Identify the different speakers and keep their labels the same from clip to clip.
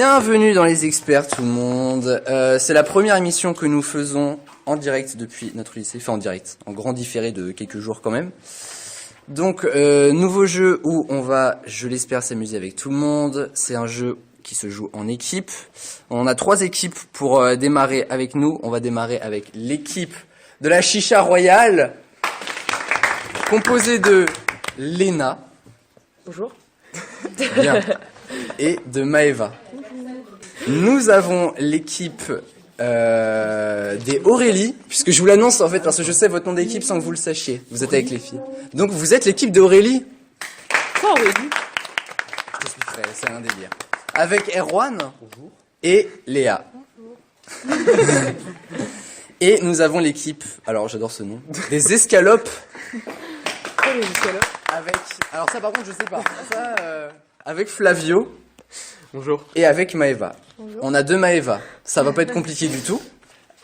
Speaker 1: Bienvenue dans les experts tout le monde. C'est la première émission que nous faisons en direct depuis notre lycée, enfin en direct, en grand différé de quelques jours quand même. Donc nouveau jeu où on va, je l'espère, s'amuser avec tout le monde. C'est un jeu qui se joue en équipe. On a 3 équipes pour démarrer avec nous. On va démarrer avec l'équipe de la Chicha Royale, composée de Léna.
Speaker 2: Bonjour.
Speaker 1: Bien. Et de Maëva. Nous avons l'équipe des Aurélie, puisque je vous l'annonce en fait parce que je sais votre nom d'équipe sans que vous le sachiez. Vous êtes avec les filles. Donc vous êtes l'équipe d'Aurélie.
Speaker 2: Quoi, Aurélie?
Speaker 1: Je t'expliquerai, c'est un délire. Avec Erwan. Bonjour. Et Léa. Bonjour. Et nous avons l'équipe, alors j'adore ce nom, des Escalopes.
Speaker 2: Quoi, les escalopes?
Speaker 1: Avec, alors ça par contre je sais pas. Ça, avec Flavio.
Speaker 3: Bonjour.
Speaker 1: Et avec Maëva.
Speaker 2: Bonjour.
Speaker 1: On a 2 Maëva. Ça va pas être compliqué du tout.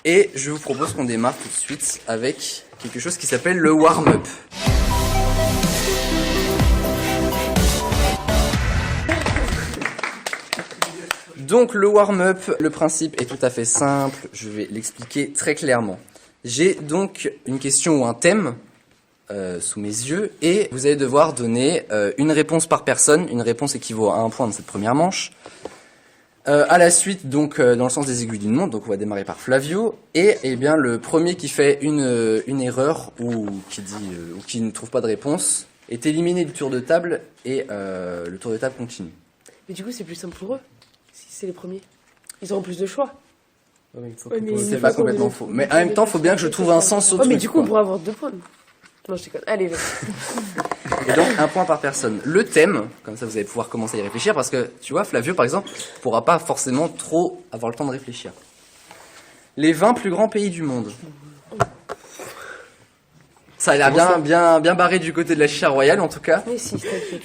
Speaker 1: Et je vous propose qu'on démarre tout de suite avec quelque chose qui s'appelle le warm-up. Donc le warm-up, le principe est tout à fait simple. Je vais l'expliquer très clairement. J'ai donc une question ou un thème sous mes yeux et vous allez devoir donner une réponse par personne. Une réponse équivaut à 1 point dans cette première manche. À la suite, donc dans le sens des aiguilles d'une montre, donc on va démarrer par Flavio et eh bien le premier qui fait une erreur ou qui dit ou qui ne trouve pas de réponse est éliminé du tour de table et le tour de table continue.
Speaker 2: Mais du coup, c'est plus simple pour eux, si c'est les premiers. Ils auront plus de choix.
Speaker 3: Ouais,
Speaker 2: mais
Speaker 1: C'est pas complètement faux. Mais en même temps, il faut bien que je trouve un sens au
Speaker 2: Ouais,
Speaker 1: truc.
Speaker 2: mais du coup, on
Speaker 1: quoi.
Speaker 2: pourra avoir 2 points. Non, je déconne. Allez, vas-y.
Speaker 1: Et donc, 1 point par personne. Le thème, comme ça vous allez pouvoir commencer à y réfléchir, parce que, tu vois, Flavio, par exemple, pourra pas forcément trop avoir le temps de réfléchir. Les 20 plus grands pays du monde. Ça a l'air bien barré du côté de la Chicha Royale, en tout cas.
Speaker 2: Mais si, t'inquiète.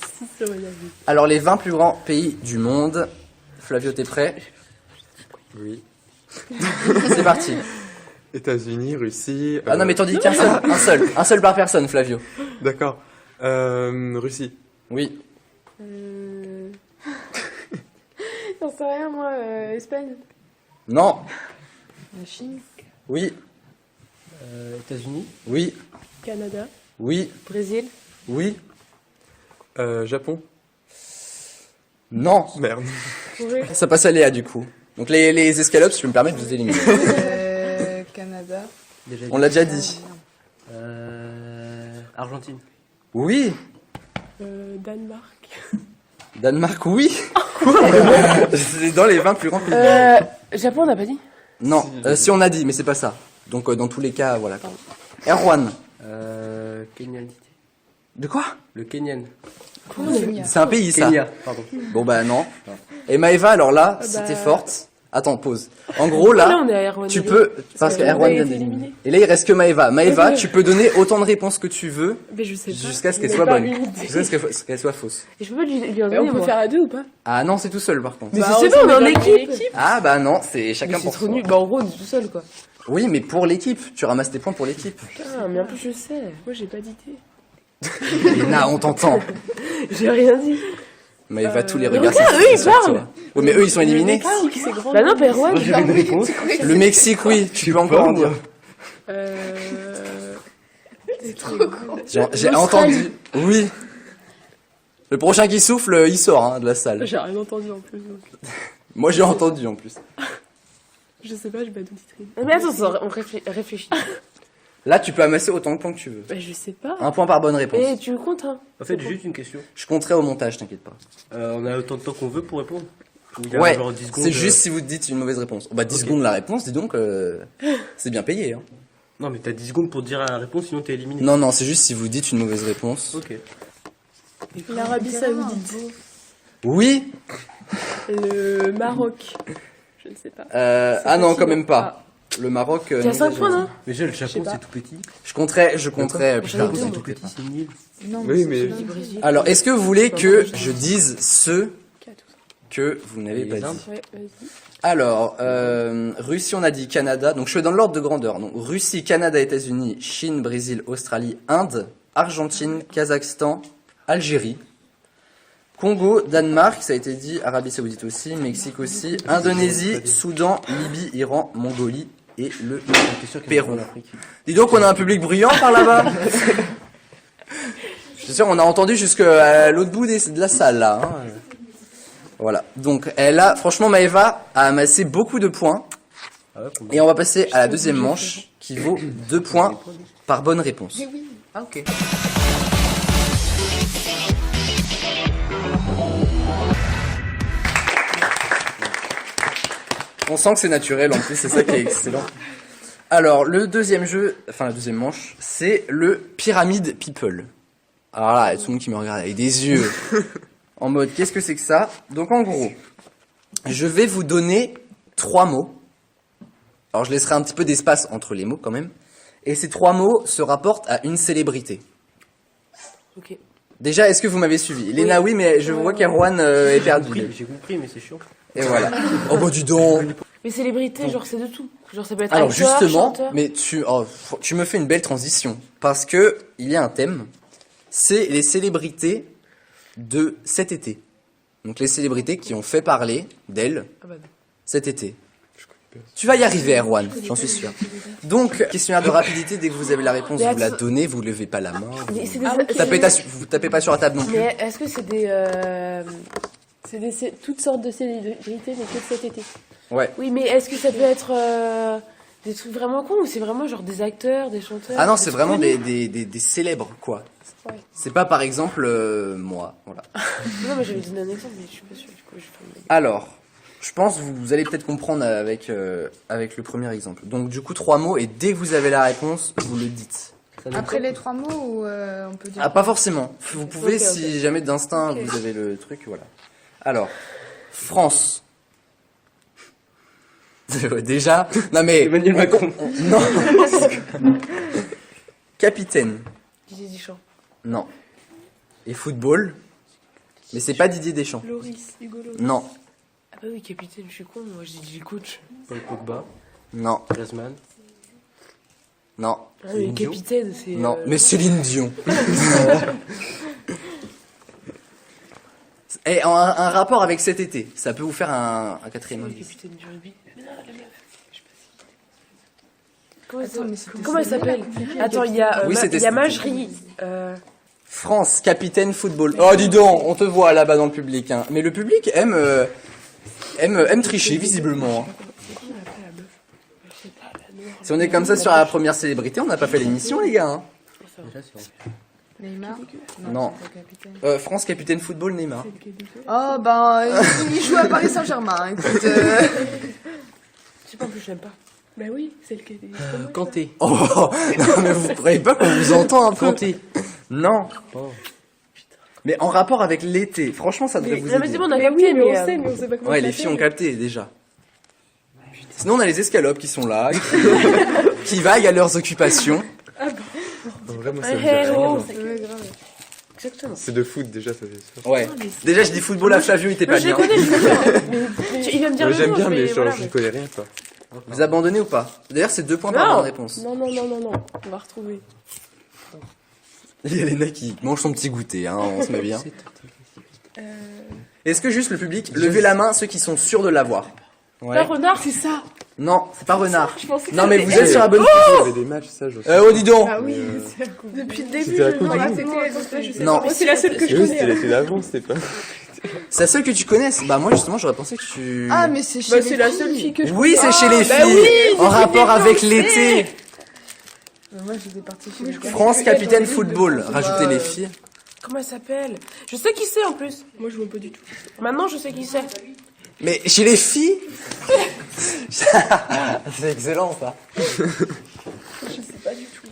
Speaker 1: Alors, les 20 plus grands pays du monde. Flavio, t'es prêt?
Speaker 3: Oui.
Speaker 1: C'est parti.
Speaker 3: États-Unis, Russie.
Speaker 1: Ah non, mais t'en dis qu'un seul. Un seul par personne, Flavio.
Speaker 3: D'accord. Russie.
Speaker 1: Oui.
Speaker 2: J'en sais rien, moi. Espagne.
Speaker 1: Non.
Speaker 2: La Chine.
Speaker 1: Oui.
Speaker 3: États-Unis.
Speaker 1: Oui.
Speaker 2: Canada.
Speaker 1: Oui.
Speaker 2: Brésil.
Speaker 1: Oui.
Speaker 3: Japon.
Speaker 1: Non.
Speaker 3: Merde.
Speaker 2: Corée.
Speaker 1: Ça passe à Léa, du coup. Donc, les escalopes, si je peux me permettre, je vous élimine.
Speaker 4: Canada.
Speaker 1: On l'a déjà dit.
Speaker 5: Argentine.
Speaker 1: Oui.
Speaker 2: Danemark.
Speaker 1: Danemark, oui. C'est dans les 20 plus grands pays.
Speaker 2: Japon, on n'a pas dit?
Speaker 1: Non, si on a dit, mais c'est pas ça. Donc dans tous les cas, voilà. Erwan.
Speaker 5: Kenyan.
Speaker 1: De quoi?
Speaker 5: Le Kenyan.
Speaker 1: C'est un pays, ça.
Speaker 5: Kenya, pardon.
Speaker 1: Bon bah non. Et Maëva, alors là, si t'es forte. Attends, pause. En gros
Speaker 2: Là,
Speaker 1: là,
Speaker 2: on est à Erwan.
Speaker 1: tu peux, parce que
Speaker 2: que
Speaker 1: Erwan
Speaker 2: Erwan
Speaker 1: vient
Speaker 2: a été
Speaker 1: d'éliminer.
Speaker 2: éliminé.
Speaker 1: Et là, il reste que Maëva. Maëva,
Speaker 2: Ouais.
Speaker 1: tu peux donner autant de réponses que tu veux
Speaker 2: Mais je sais pas.
Speaker 1: jusqu'à ce qu'elle
Speaker 2: Il
Speaker 1: soit
Speaker 2: est pas
Speaker 1: bonne.
Speaker 2: limité.
Speaker 1: Jusqu'à ce qu'elle soit fausse.
Speaker 2: Et je peux pas lui en
Speaker 4: Mais
Speaker 2: donner,
Speaker 4: on peut
Speaker 2: moi.
Speaker 4: faire à 2 ou pas?
Speaker 1: Ah non, c'est tout seul par contre.
Speaker 2: Mais je sais pas, on est en équipe.
Speaker 1: Ah bah non, c'est chacun
Speaker 2: Mais c'est
Speaker 1: pour
Speaker 2: trop
Speaker 1: soi.
Speaker 2: nul. Bah, en gros, on est tout seul, quoi.
Speaker 1: Oui, mais pour l'équipe, tu ramasses tes points pour l'équipe.
Speaker 2: Putain, mais en plus, je sais. Moi, j'ai pas d'idée.
Speaker 1: Léna, on t'entend.
Speaker 2: J'ai rien dit.
Speaker 1: Maëva, tous les
Speaker 2: mais
Speaker 1: regards
Speaker 2: regarde,
Speaker 1: sont
Speaker 2: eux, ils
Speaker 1: sur
Speaker 2: parlent.
Speaker 1: toi. Oui, mais eux, ils sont éliminés.
Speaker 2: Mexique, c'est grand. Bah non, Erwan.
Speaker 5: Moi, j'avais une réponse.
Speaker 1: Le Mexique, oui, tu peux encore en dire.
Speaker 2: C'est trop grand.
Speaker 1: J'ai entendu. Oui. Le prochain qui souffle, il sort de la salle.
Speaker 2: J'ai rien entendu en plus. Donc.
Speaker 1: Moi, j'ai entendu en plus.
Speaker 2: Je sais pas, j'ai pas d'auditrice. Mais attends, on réfléchit.
Speaker 1: Là, tu peux amasser autant de points que tu veux.
Speaker 2: Bah, je sais pas.
Speaker 1: 1 point par bonne réponse.
Speaker 2: Et tu comptes, hein?
Speaker 5: En fait, juste une question.
Speaker 1: Je compterai au montage, t'inquiète pas.
Speaker 5: On a autant de temps qu'on veut pour répondre. Ou il y a
Speaker 1: Ouais,
Speaker 5: genre 10 secondes,
Speaker 1: c'est juste si vous dites une mauvaise réponse. Bah, 10
Speaker 5: Ok.
Speaker 1: secondes la réponse, dis donc, c'est bien payé. Hein.
Speaker 5: Non, mais t'as 10 secondes pour dire la réponse, sinon t'es éliminé.
Speaker 1: Non, non, c'est juste si vous dites une mauvaise réponse.
Speaker 5: Ok.
Speaker 4: L'Arabie Saoudite.
Speaker 1: Oui.
Speaker 2: Le Maroc. Je ne sais pas.
Speaker 1: Ah non, quand même pas. Le Maroc.
Speaker 2: Il y a
Speaker 1: non,
Speaker 2: 5
Speaker 1: j'ai
Speaker 2: points,
Speaker 1: dit.
Speaker 2: non?
Speaker 5: Mais déjà, le
Speaker 2: Je
Speaker 5: Japon,
Speaker 2: sais pas.
Speaker 5: c'est tout petit.
Speaker 1: Je compterai
Speaker 5: Le
Speaker 1: plus
Speaker 2: J'en ai
Speaker 1: tard.
Speaker 2: deux,
Speaker 5: C'est
Speaker 2: moi.
Speaker 5: tout petit, c'est nul.
Speaker 4: Non,
Speaker 3: Oui, mais.
Speaker 2: J'ai dit Brésil.
Speaker 1: Alors, est-ce que vous voulez que je dise ceux que vous n'avez
Speaker 5: Les
Speaker 1: pas
Speaker 5: Indes.
Speaker 1: dit?
Speaker 2: Ouais, vas-y.
Speaker 1: Alors, Russie, on a dit Canada. Donc, je fais dans l'ordre de grandeur. Donc, Russie, Canada, États-Unis, Chine, Brésil, Australie, Inde, Argentine, Kazakhstan, Algérie. Congo, Danemark, ça a été dit, Arabie Saoudite aussi, Mexique aussi, Indonésie, Soudan, Libye, Iran, Mongolie et le Pérou. Dis donc, on a un public bruyant par là-bas. Je suis sûr, on a entendu jusqu'à l'autre bout de la salle là. Hein. Voilà. Donc, franchement, Maëva a amassé beaucoup de points. Et on va passer à la deuxième manche qui vaut 2 points par bonne réponse.
Speaker 4: Ah, ok.
Speaker 1: On sent que c'est naturel en plus, c'est ça qui est excellent. Alors, le deuxième jeu, enfin la deuxième manche, c'est le Pyramid People. Alors là, il y a tout le monde qui me regarde avec des yeux. En mode, qu'est-ce que c'est que ça? Donc en gros, je vais vous donner 3 mots. Alors je laisserai un petit peu d'espace entre les mots quand même. Et ces 3 mots se rapportent à une célébrité.
Speaker 2: Ok.
Speaker 1: Déjà, est-ce que vous m'avez suivi? Léna, oui, mais je vois qu'Erwan est perdu.
Speaker 5: J'ai compris, mais c'est chiant.
Speaker 1: Et voilà. Oh bah dis donc.
Speaker 2: Mais célébrité, genre c'est de tout. Genre ça peut être
Speaker 1: Alors
Speaker 2: acteur,
Speaker 1: justement,
Speaker 2: chanteur.
Speaker 1: mais tu me fais une belle transition. Parce que il y a un thème. C'est les célébrités de cet été. Donc les célébrités qui ont fait parler d'elles
Speaker 2: Ah bah non.
Speaker 1: cet été. Tu vas y arriver, Erwan, j'en suis sûr. Donc, questionnaire de rapidité, dès que vous avez la réponse,
Speaker 2: Mais
Speaker 1: vous la
Speaker 2: attends.
Speaker 1: donnez, vous levez pas la main.
Speaker 2: Mais c'est des,
Speaker 1: Vous tapez pas sur la table non plus.
Speaker 2: Mais est-ce que c'est des
Speaker 6: Toutes sortes de célébrités, mais que de cet été.
Speaker 1: Ouais.
Speaker 2: Oui, mais est-ce que ça peut être des trucs vraiment cons ou c'est vraiment genre des acteurs, des chanteurs?
Speaker 1: Ah non,
Speaker 2: des
Speaker 1: c'est
Speaker 2: trucs
Speaker 1: vraiment
Speaker 2: connus
Speaker 1: des célèbres, quoi.
Speaker 6: Ouais.
Speaker 1: C'est pas par exemple moi, voilà.
Speaker 2: Non, mais j'avais donné un exemple, mais je suis pas sûre. Du coup, je vais faire une blague.
Speaker 1: Alors, je pense que vous allez peut-être comprendre avec le premier exemple. Donc du coup, 3 mots, et dès que vous avez la réponse, vous le dites.
Speaker 4: Après les 3 mots, ou on peut dire.
Speaker 1: Ah, pas forcément. Vous pouvez,
Speaker 2: Ok, ok.
Speaker 1: si jamais d'instinct,
Speaker 4: Ok.
Speaker 1: vous avez le truc, voilà. Alors, France. Ouais, déjà, non mais...
Speaker 5: Emmanuel Macron.
Speaker 1: Non. Capitaine.
Speaker 2: Didier Deschamps.
Speaker 1: Non. Et football. Mais c'est pas Didier Deschamps.
Speaker 6: Loris, Hugo Loris.
Speaker 1: Non.
Speaker 2: Ah bah oui, capitaine, je suis con, moi je dis coach.
Speaker 5: Paul Pogba,
Speaker 1: Non.
Speaker 5: Griezmann.
Speaker 1: Non.
Speaker 2: Ah, mais
Speaker 5: Dion.
Speaker 2: capitaine, c'est.
Speaker 1: Non. Mais Céline Dion. Et un rapport avec cet été. Ça peut vous faire un quatrième
Speaker 2: Le
Speaker 1: indice.
Speaker 2: capitaine du rugby. Mais non, la meuf. Je sais pas si. Comment
Speaker 4: Attends, mais c'était
Speaker 2: Comment elle s'appelle? Attends, il y a,
Speaker 1: Oui, c'était-
Speaker 2: il y a Majerie.
Speaker 1: France, capitaine football. Oh, dis donc, on te voit là-bas dans le public. Hein. Mais le public aime tricher, visiblement. hein.
Speaker 2: Comment elle appelle la meuf? Je sais pas, la noire.
Speaker 1: Si on est comme ça sur la première célébrité, on n'a pas fait l'émission, les gars. Hein.
Speaker 5: Déjà, c'est
Speaker 4: Neymar.
Speaker 1: Non.
Speaker 4: c'est pas capitaine.
Speaker 1: France, capitaine football, Neymar.
Speaker 4: Oh, ben, il joue à Paris Saint-Germain. Écoute,
Speaker 2: Je sais pas, en plus, j'aime pas.
Speaker 6: Bah oui, c'est le cas des.
Speaker 5: Kanté.
Speaker 1: Oh, non, mais vous croyez pas qu'on vous entend un peu?
Speaker 5: Kanté.
Speaker 1: Non.
Speaker 5: Oh.
Speaker 1: Mais en rapport avec l'été, franchement, ça devrait vous
Speaker 2: Non, mais
Speaker 1: aider.
Speaker 2: c'est bon, on a
Speaker 6: Mais
Speaker 2: capté,
Speaker 6: oui, mais on
Speaker 2: mais.
Speaker 6: sait, mais on sait pas comment
Speaker 1: Ouais,
Speaker 6: ça
Speaker 1: les filles ont
Speaker 6: s'appelle.
Speaker 1: capté déjà. Sinon, on a les escalopes qui sont là, qui vaguent à leurs occupations.
Speaker 3: Vraiment, ça
Speaker 2: Hey,
Speaker 3: me dit
Speaker 2: hey,
Speaker 3: rien.
Speaker 2: oh.
Speaker 4: ouais, grave.
Speaker 2: Exactement.
Speaker 3: C'est de foot déjà, ça c'est sûr.
Speaker 1: Ouais. Déjà, je dis football à Flavio, il était
Speaker 2: Moi,
Speaker 1: pas
Speaker 2: je les
Speaker 1: bien.
Speaker 2: connais, je sais. Il va me dire
Speaker 3: Ouais,
Speaker 2: le
Speaker 3: j'aime
Speaker 2: nom,
Speaker 3: bien,
Speaker 2: je vais-
Speaker 3: mais genre,
Speaker 2: voilà,
Speaker 3: je connais rien, quoi.
Speaker 1: Vous abandonnez ou pas? D'ailleurs, c'est 2 points par
Speaker 2: Non.
Speaker 1: bonne réponse.
Speaker 6: Non, on va retrouver.
Speaker 1: Il y a Léna qui mange son petit goûter, hein, on se met bien. Est-ce que juste le public, levez la main ceux qui sont sûrs de l'avoir? Ouais.
Speaker 2: Pas renard,
Speaker 6: C'est ça.
Speaker 1: Non, c'est pas renard.
Speaker 6: Je pensais que
Speaker 1: Non mais
Speaker 6: c'était
Speaker 1: vous êtes sur la bonne
Speaker 3: Il y avait des matchs, ça, je sais.
Speaker 1: Oh dis donc.
Speaker 6: Ah oui, c'est la coupe. Depuis le début,
Speaker 3: C'était la
Speaker 6: je
Speaker 3: Coupe
Speaker 6: me
Speaker 3: du
Speaker 6: rappelle
Speaker 3: Monde.
Speaker 6: pas, je sais
Speaker 1: Non.
Speaker 6: pas. C'est la seule que je
Speaker 3: Oui, c'était
Speaker 6: connais.
Speaker 3: l'été d'avant, c'était pas.
Speaker 1: C'est la seule que tu connaisses? Bah moi justement j'aurais pensé que tu...
Speaker 4: Ah, mais c'est chez
Speaker 6: Bah,
Speaker 4: les
Speaker 6: c'est la
Speaker 4: filles.
Speaker 6: seule fille que je
Speaker 1: Oui c'est chez les
Speaker 6: bah
Speaker 1: filles,
Speaker 6: oui,
Speaker 1: en rapport avec l'été.
Speaker 4: Moi, j'étais partie chez les gars.
Speaker 1: France capitaine football, rajoutez les filles.
Speaker 2: Comment elle s'appelle? Je sais qui c'est en plus.
Speaker 6: Moi, je vois pas du tout.
Speaker 2: Maintenant, je sais qui c'est.
Speaker 1: Mais chez les filles c'est excellent ça.
Speaker 6: Je sais pas du tout.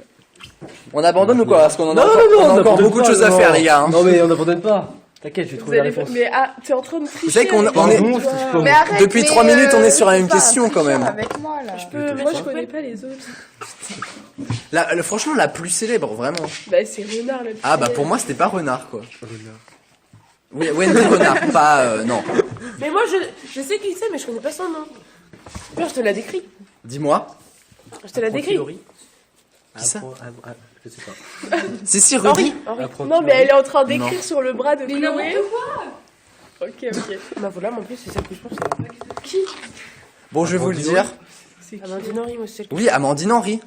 Speaker 1: On abandonne ou quoi? Parce qu'on en a
Speaker 5: Non,
Speaker 1: encore,
Speaker 5: non, non,
Speaker 1: on a
Speaker 5: on
Speaker 1: encore
Speaker 5: n'abandonne
Speaker 1: beaucoup de
Speaker 5: pas,
Speaker 1: choses à
Speaker 5: non.
Speaker 1: faire les gars. hein.
Speaker 5: Non, mais on n'abandonne pas. T'inquiète, je vais
Speaker 6: Vous
Speaker 5: trouver la
Speaker 6: allez...
Speaker 5: réponse.
Speaker 6: Mais ah, t'es en train de tricher.
Speaker 1: Vous savez qu'on
Speaker 6: avec
Speaker 1: on
Speaker 6: les
Speaker 1: est-
Speaker 6: doigts.
Speaker 4: Mais arrête,
Speaker 1: Depuis
Speaker 4: mais,
Speaker 1: 3 minutes, on est sur la
Speaker 4: c'est
Speaker 1: même
Speaker 4: pas un
Speaker 1: question, quand
Speaker 4: tricheur
Speaker 1: même.
Speaker 4: Avec moi, là.
Speaker 2: Je peux
Speaker 6: Moi, je connais pas les autres.
Speaker 1: Franchement la plus célèbre vraiment.
Speaker 6: Bah, c'est Renard, le
Speaker 1: Ah bah pour moi c'était pas renard quoi. Oui, Wendy Renard, pas non.
Speaker 2: Mais moi, je sais qui c'est, mais je connais pas son nom. Peur, je te l'ai décrit.
Speaker 1: Dis-moi.
Speaker 2: Je te l'ai décrit.
Speaker 5: Filori.
Speaker 1: Qui ça
Speaker 5: Je sais pas.
Speaker 1: Si, redis.
Speaker 6: Henri.
Speaker 5: Apprends-tu,
Speaker 6: Non, mais elle est en train
Speaker 1: Non.
Speaker 6: d'écrire sur le bras de Chloé. Ok.
Speaker 2: Bah voilà, mais en plus, c'est celle que je pense.
Speaker 1: Bon, je vais vous le dire.
Speaker 2: Amandine Henry, moi, c'est celle que
Speaker 1: Oui, Amandine Henry.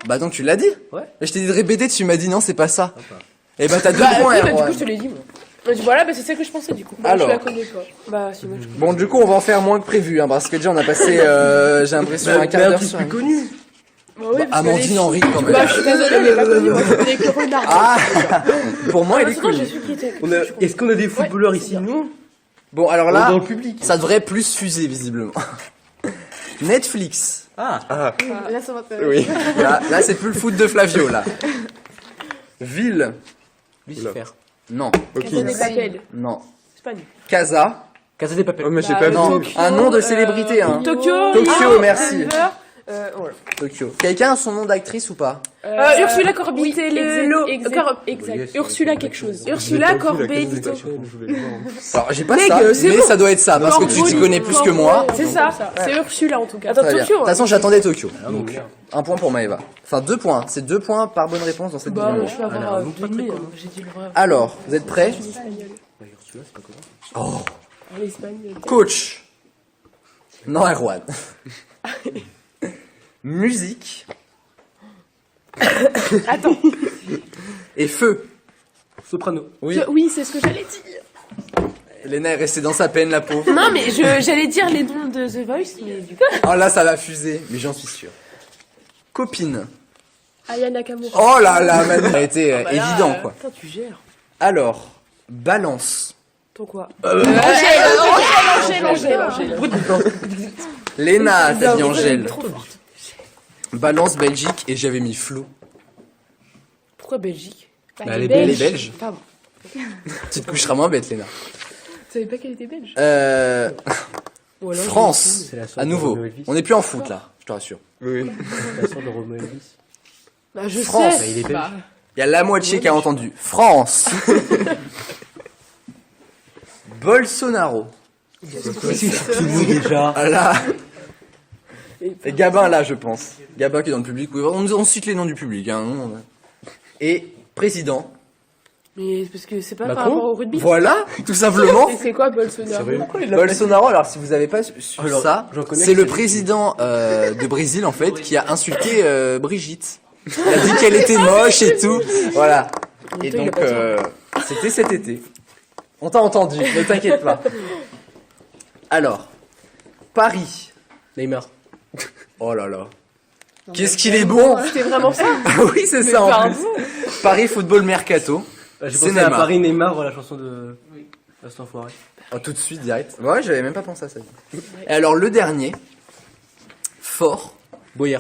Speaker 1: Bah donc tu l'as dit.
Speaker 5: Ouais.
Speaker 1: Et je t'ai dit de répéter, tu m'as dit non, c'est pas ça.
Speaker 5: Sympa.
Speaker 1: Et bah t'as 2
Speaker 2: Bah,
Speaker 1: points,
Speaker 2: oui, bah, du
Speaker 1: Erwan.
Speaker 2: coup, je te l'ai dit, moi.
Speaker 6: Voilà, bah c'est celle que je pensais du coup.
Speaker 1: Alors.
Speaker 6: Je la connais pas.
Speaker 2: Bah, si, moi, je
Speaker 1: Bon, du coup, on va en faire moins que prévu, hein, parce que déjà on a passé, j'ai l'impression, un quart d'heure sur
Speaker 5: plus
Speaker 1: une...
Speaker 5: connu.
Speaker 6: Bah oui, parce que
Speaker 1: Amandine
Speaker 6: les-
Speaker 1: Henry quand même.
Speaker 6: Bah, je suis désolée, mais pas connue. Moi, je connais que Renard.
Speaker 1: Ah Pour moi, il est
Speaker 6: Sinon, j'ai
Speaker 1: connu.
Speaker 6: su qui était.
Speaker 5: Est-ce qu'on a des footballeurs ici, non?
Speaker 1: Bon, alors
Speaker 5: Dans
Speaker 1: là,
Speaker 5: le public.
Speaker 1: ça devrait plus fuser, visiblement. Netflix.
Speaker 5: Ah.
Speaker 4: Là, ça m'intéresse.
Speaker 3: Oui.
Speaker 1: Là c'est plus le foot de Flavio, là. Ville.
Speaker 5: Lucifer.
Speaker 1: Non.
Speaker 3: Ok.
Speaker 6: Casa de Papel.
Speaker 1: Non.
Speaker 6: Espagne.
Speaker 1: Casa.
Speaker 5: Casa des Papel.
Speaker 3: Oh, mais j'ai
Speaker 6: Bah,
Speaker 3: pas
Speaker 1: Non.
Speaker 3: vu.
Speaker 1: Un nom de célébrité, hein.
Speaker 6: Tokyo.
Speaker 1: Tokyo, merci.
Speaker 6: River. Voilà.
Speaker 1: Tokyo. Quelqu'un a son nom d'actrice ou pas?
Speaker 6: Ursula Corbitello.
Speaker 5: Yes.
Speaker 6: Ursula quelque chose. Ursula Corbetito.
Speaker 3: Je voulais le voir.
Speaker 1: Alors, j'ai pas
Speaker 6: Mec,
Speaker 1: ça,
Speaker 6: c'est
Speaker 1: mais
Speaker 6: bon.
Speaker 1: ça doit être ça, parce que tu t'y connais plus que moi.
Speaker 6: C'est ça. C'est Ursula en tout cas.
Speaker 2: Attends,
Speaker 1: Très bien. De
Speaker 2: Tokyo.
Speaker 1: toute façon, j'attendais Tokyo.
Speaker 5: Ah, donc, merde.
Speaker 1: Un point pour Maëva. Enfin, 2 points. C'est 2 points par bonne réponse dans cette
Speaker 2: Bah,
Speaker 1: vidéo.
Speaker 2: je vais
Speaker 5: Alors,
Speaker 2: avoir
Speaker 5: donc, pas très
Speaker 2: demi,
Speaker 5: connu.
Speaker 2: j'ai dit le vrai.
Speaker 1: Alors, vous êtes prêts?
Speaker 5: Bah, Ursula, c'est pas comment.
Speaker 6: L'Espagne.
Speaker 1: Coach. Non, Erwan. Musique.
Speaker 6: Attends.
Speaker 1: Et feu.
Speaker 5: Soprano.
Speaker 1: Oui.
Speaker 6: Oui, c'est ce que j'allais dire.
Speaker 1: Elena est restée dans sa peine, la pauvre.
Speaker 2: Non, mais j'allais dire les noms de The Voice, mais du coup.
Speaker 1: Oh là, ça va fuser, mais j'en suis sûr. Copine.
Speaker 6: Aya Nakamura.
Speaker 1: Oh là là, Manu. Ça a été évident, quoi.
Speaker 2: Putain, tu gères.
Speaker 1: Alors, balance.
Speaker 2: Ton quoi
Speaker 6: Angèle.
Speaker 1: Léna, t'as dit Angèle.
Speaker 2: Trop forte.
Speaker 1: Balance Belgique et j'avais mis flou.
Speaker 2: Pourquoi Belgique
Speaker 5: Bah, elle est
Speaker 1: Les
Speaker 5: belge.
Speaker 1: Belges.
Speaker 2: Pardon.
Speaker 1: Tu te coucheras moins bête, Léna.
Speaker 6: Tu savais pas qu'elle était belge?
Speaker 2: Ou alors,
Speaker 1: France.
Speaker 5: C'est la sœur
Speaker 1: À
Speaker 5: de
Speaker 1: nouveau.
Speaker 5: Romeo Elvis.
Speaker 1: On n'est plus en foot, là, je te rassure.
Speaker 3: Oui.
Speaker 5: La sœur de Romeo Elvis.
Speaker 2: Bah, je
Speaker 1: France.
Speaker 5: Bah,
Speaker 2: sais.
Speaker 5: il est belge.
Speaker 1: Il y a la moitié qui a entendu. France. Bolsonaro.
Speaker 5: C'est qui déjà?
Speaker 1: Ah là. Et Gabin là, je pense. Gabin qui est dans le public. Oui, on cite les noms du public. Hein. Et président.
Speaker 2: Mais parce que c'est pas par
Speaker 5: Macron
Speaker 2: rapport au rugby.
Speaker 1: Voilà, tout simplement.
Speaker 6: Et c'est quoi Bolsonaro?
Speaker 1: Bolsonaro, alors si vous avez pas su
Speaker 5: Alors,
Speaker 1: ça,
Speaker 5: j'en connais
Speaker 1: c'est
Speaker 5: qui
Speaker 1: le
Speaker 5: c'est-
Speaker 1: président de Brésil en fait qui a insulté Brigitte. Il a dit qu'elle était moche et tout. Voilà. Et
Speaker 2: il a
Speaker 1: donc
Speaker 2: pas dit.
Speaker 1: c'était cet été. On t'a entendu, ne t'inquiète pas. Alors, Paris.
Speaker 5: Neymar.
Speaker 1: Oh là là. Qu'est-ce qu'il est bon.
Speaker 6: C'était vraiment ça?
Speaker 1: Oui, c'est ça en plus. Paris Football Mercato.
Speaker 5: Bah, j'ai
Speaker 1: C'est
Speaker 5: pensé à
Speaker 1: Neymar.
Speaker 5: Paris Neymar, la chanson de. Cet enfoiré.
Speaker 1: Oh, tout de suite direct. Ouais, j'avais même pas pensé à ça. Et alors le dernier, fort.
Speaker 5: Boyer.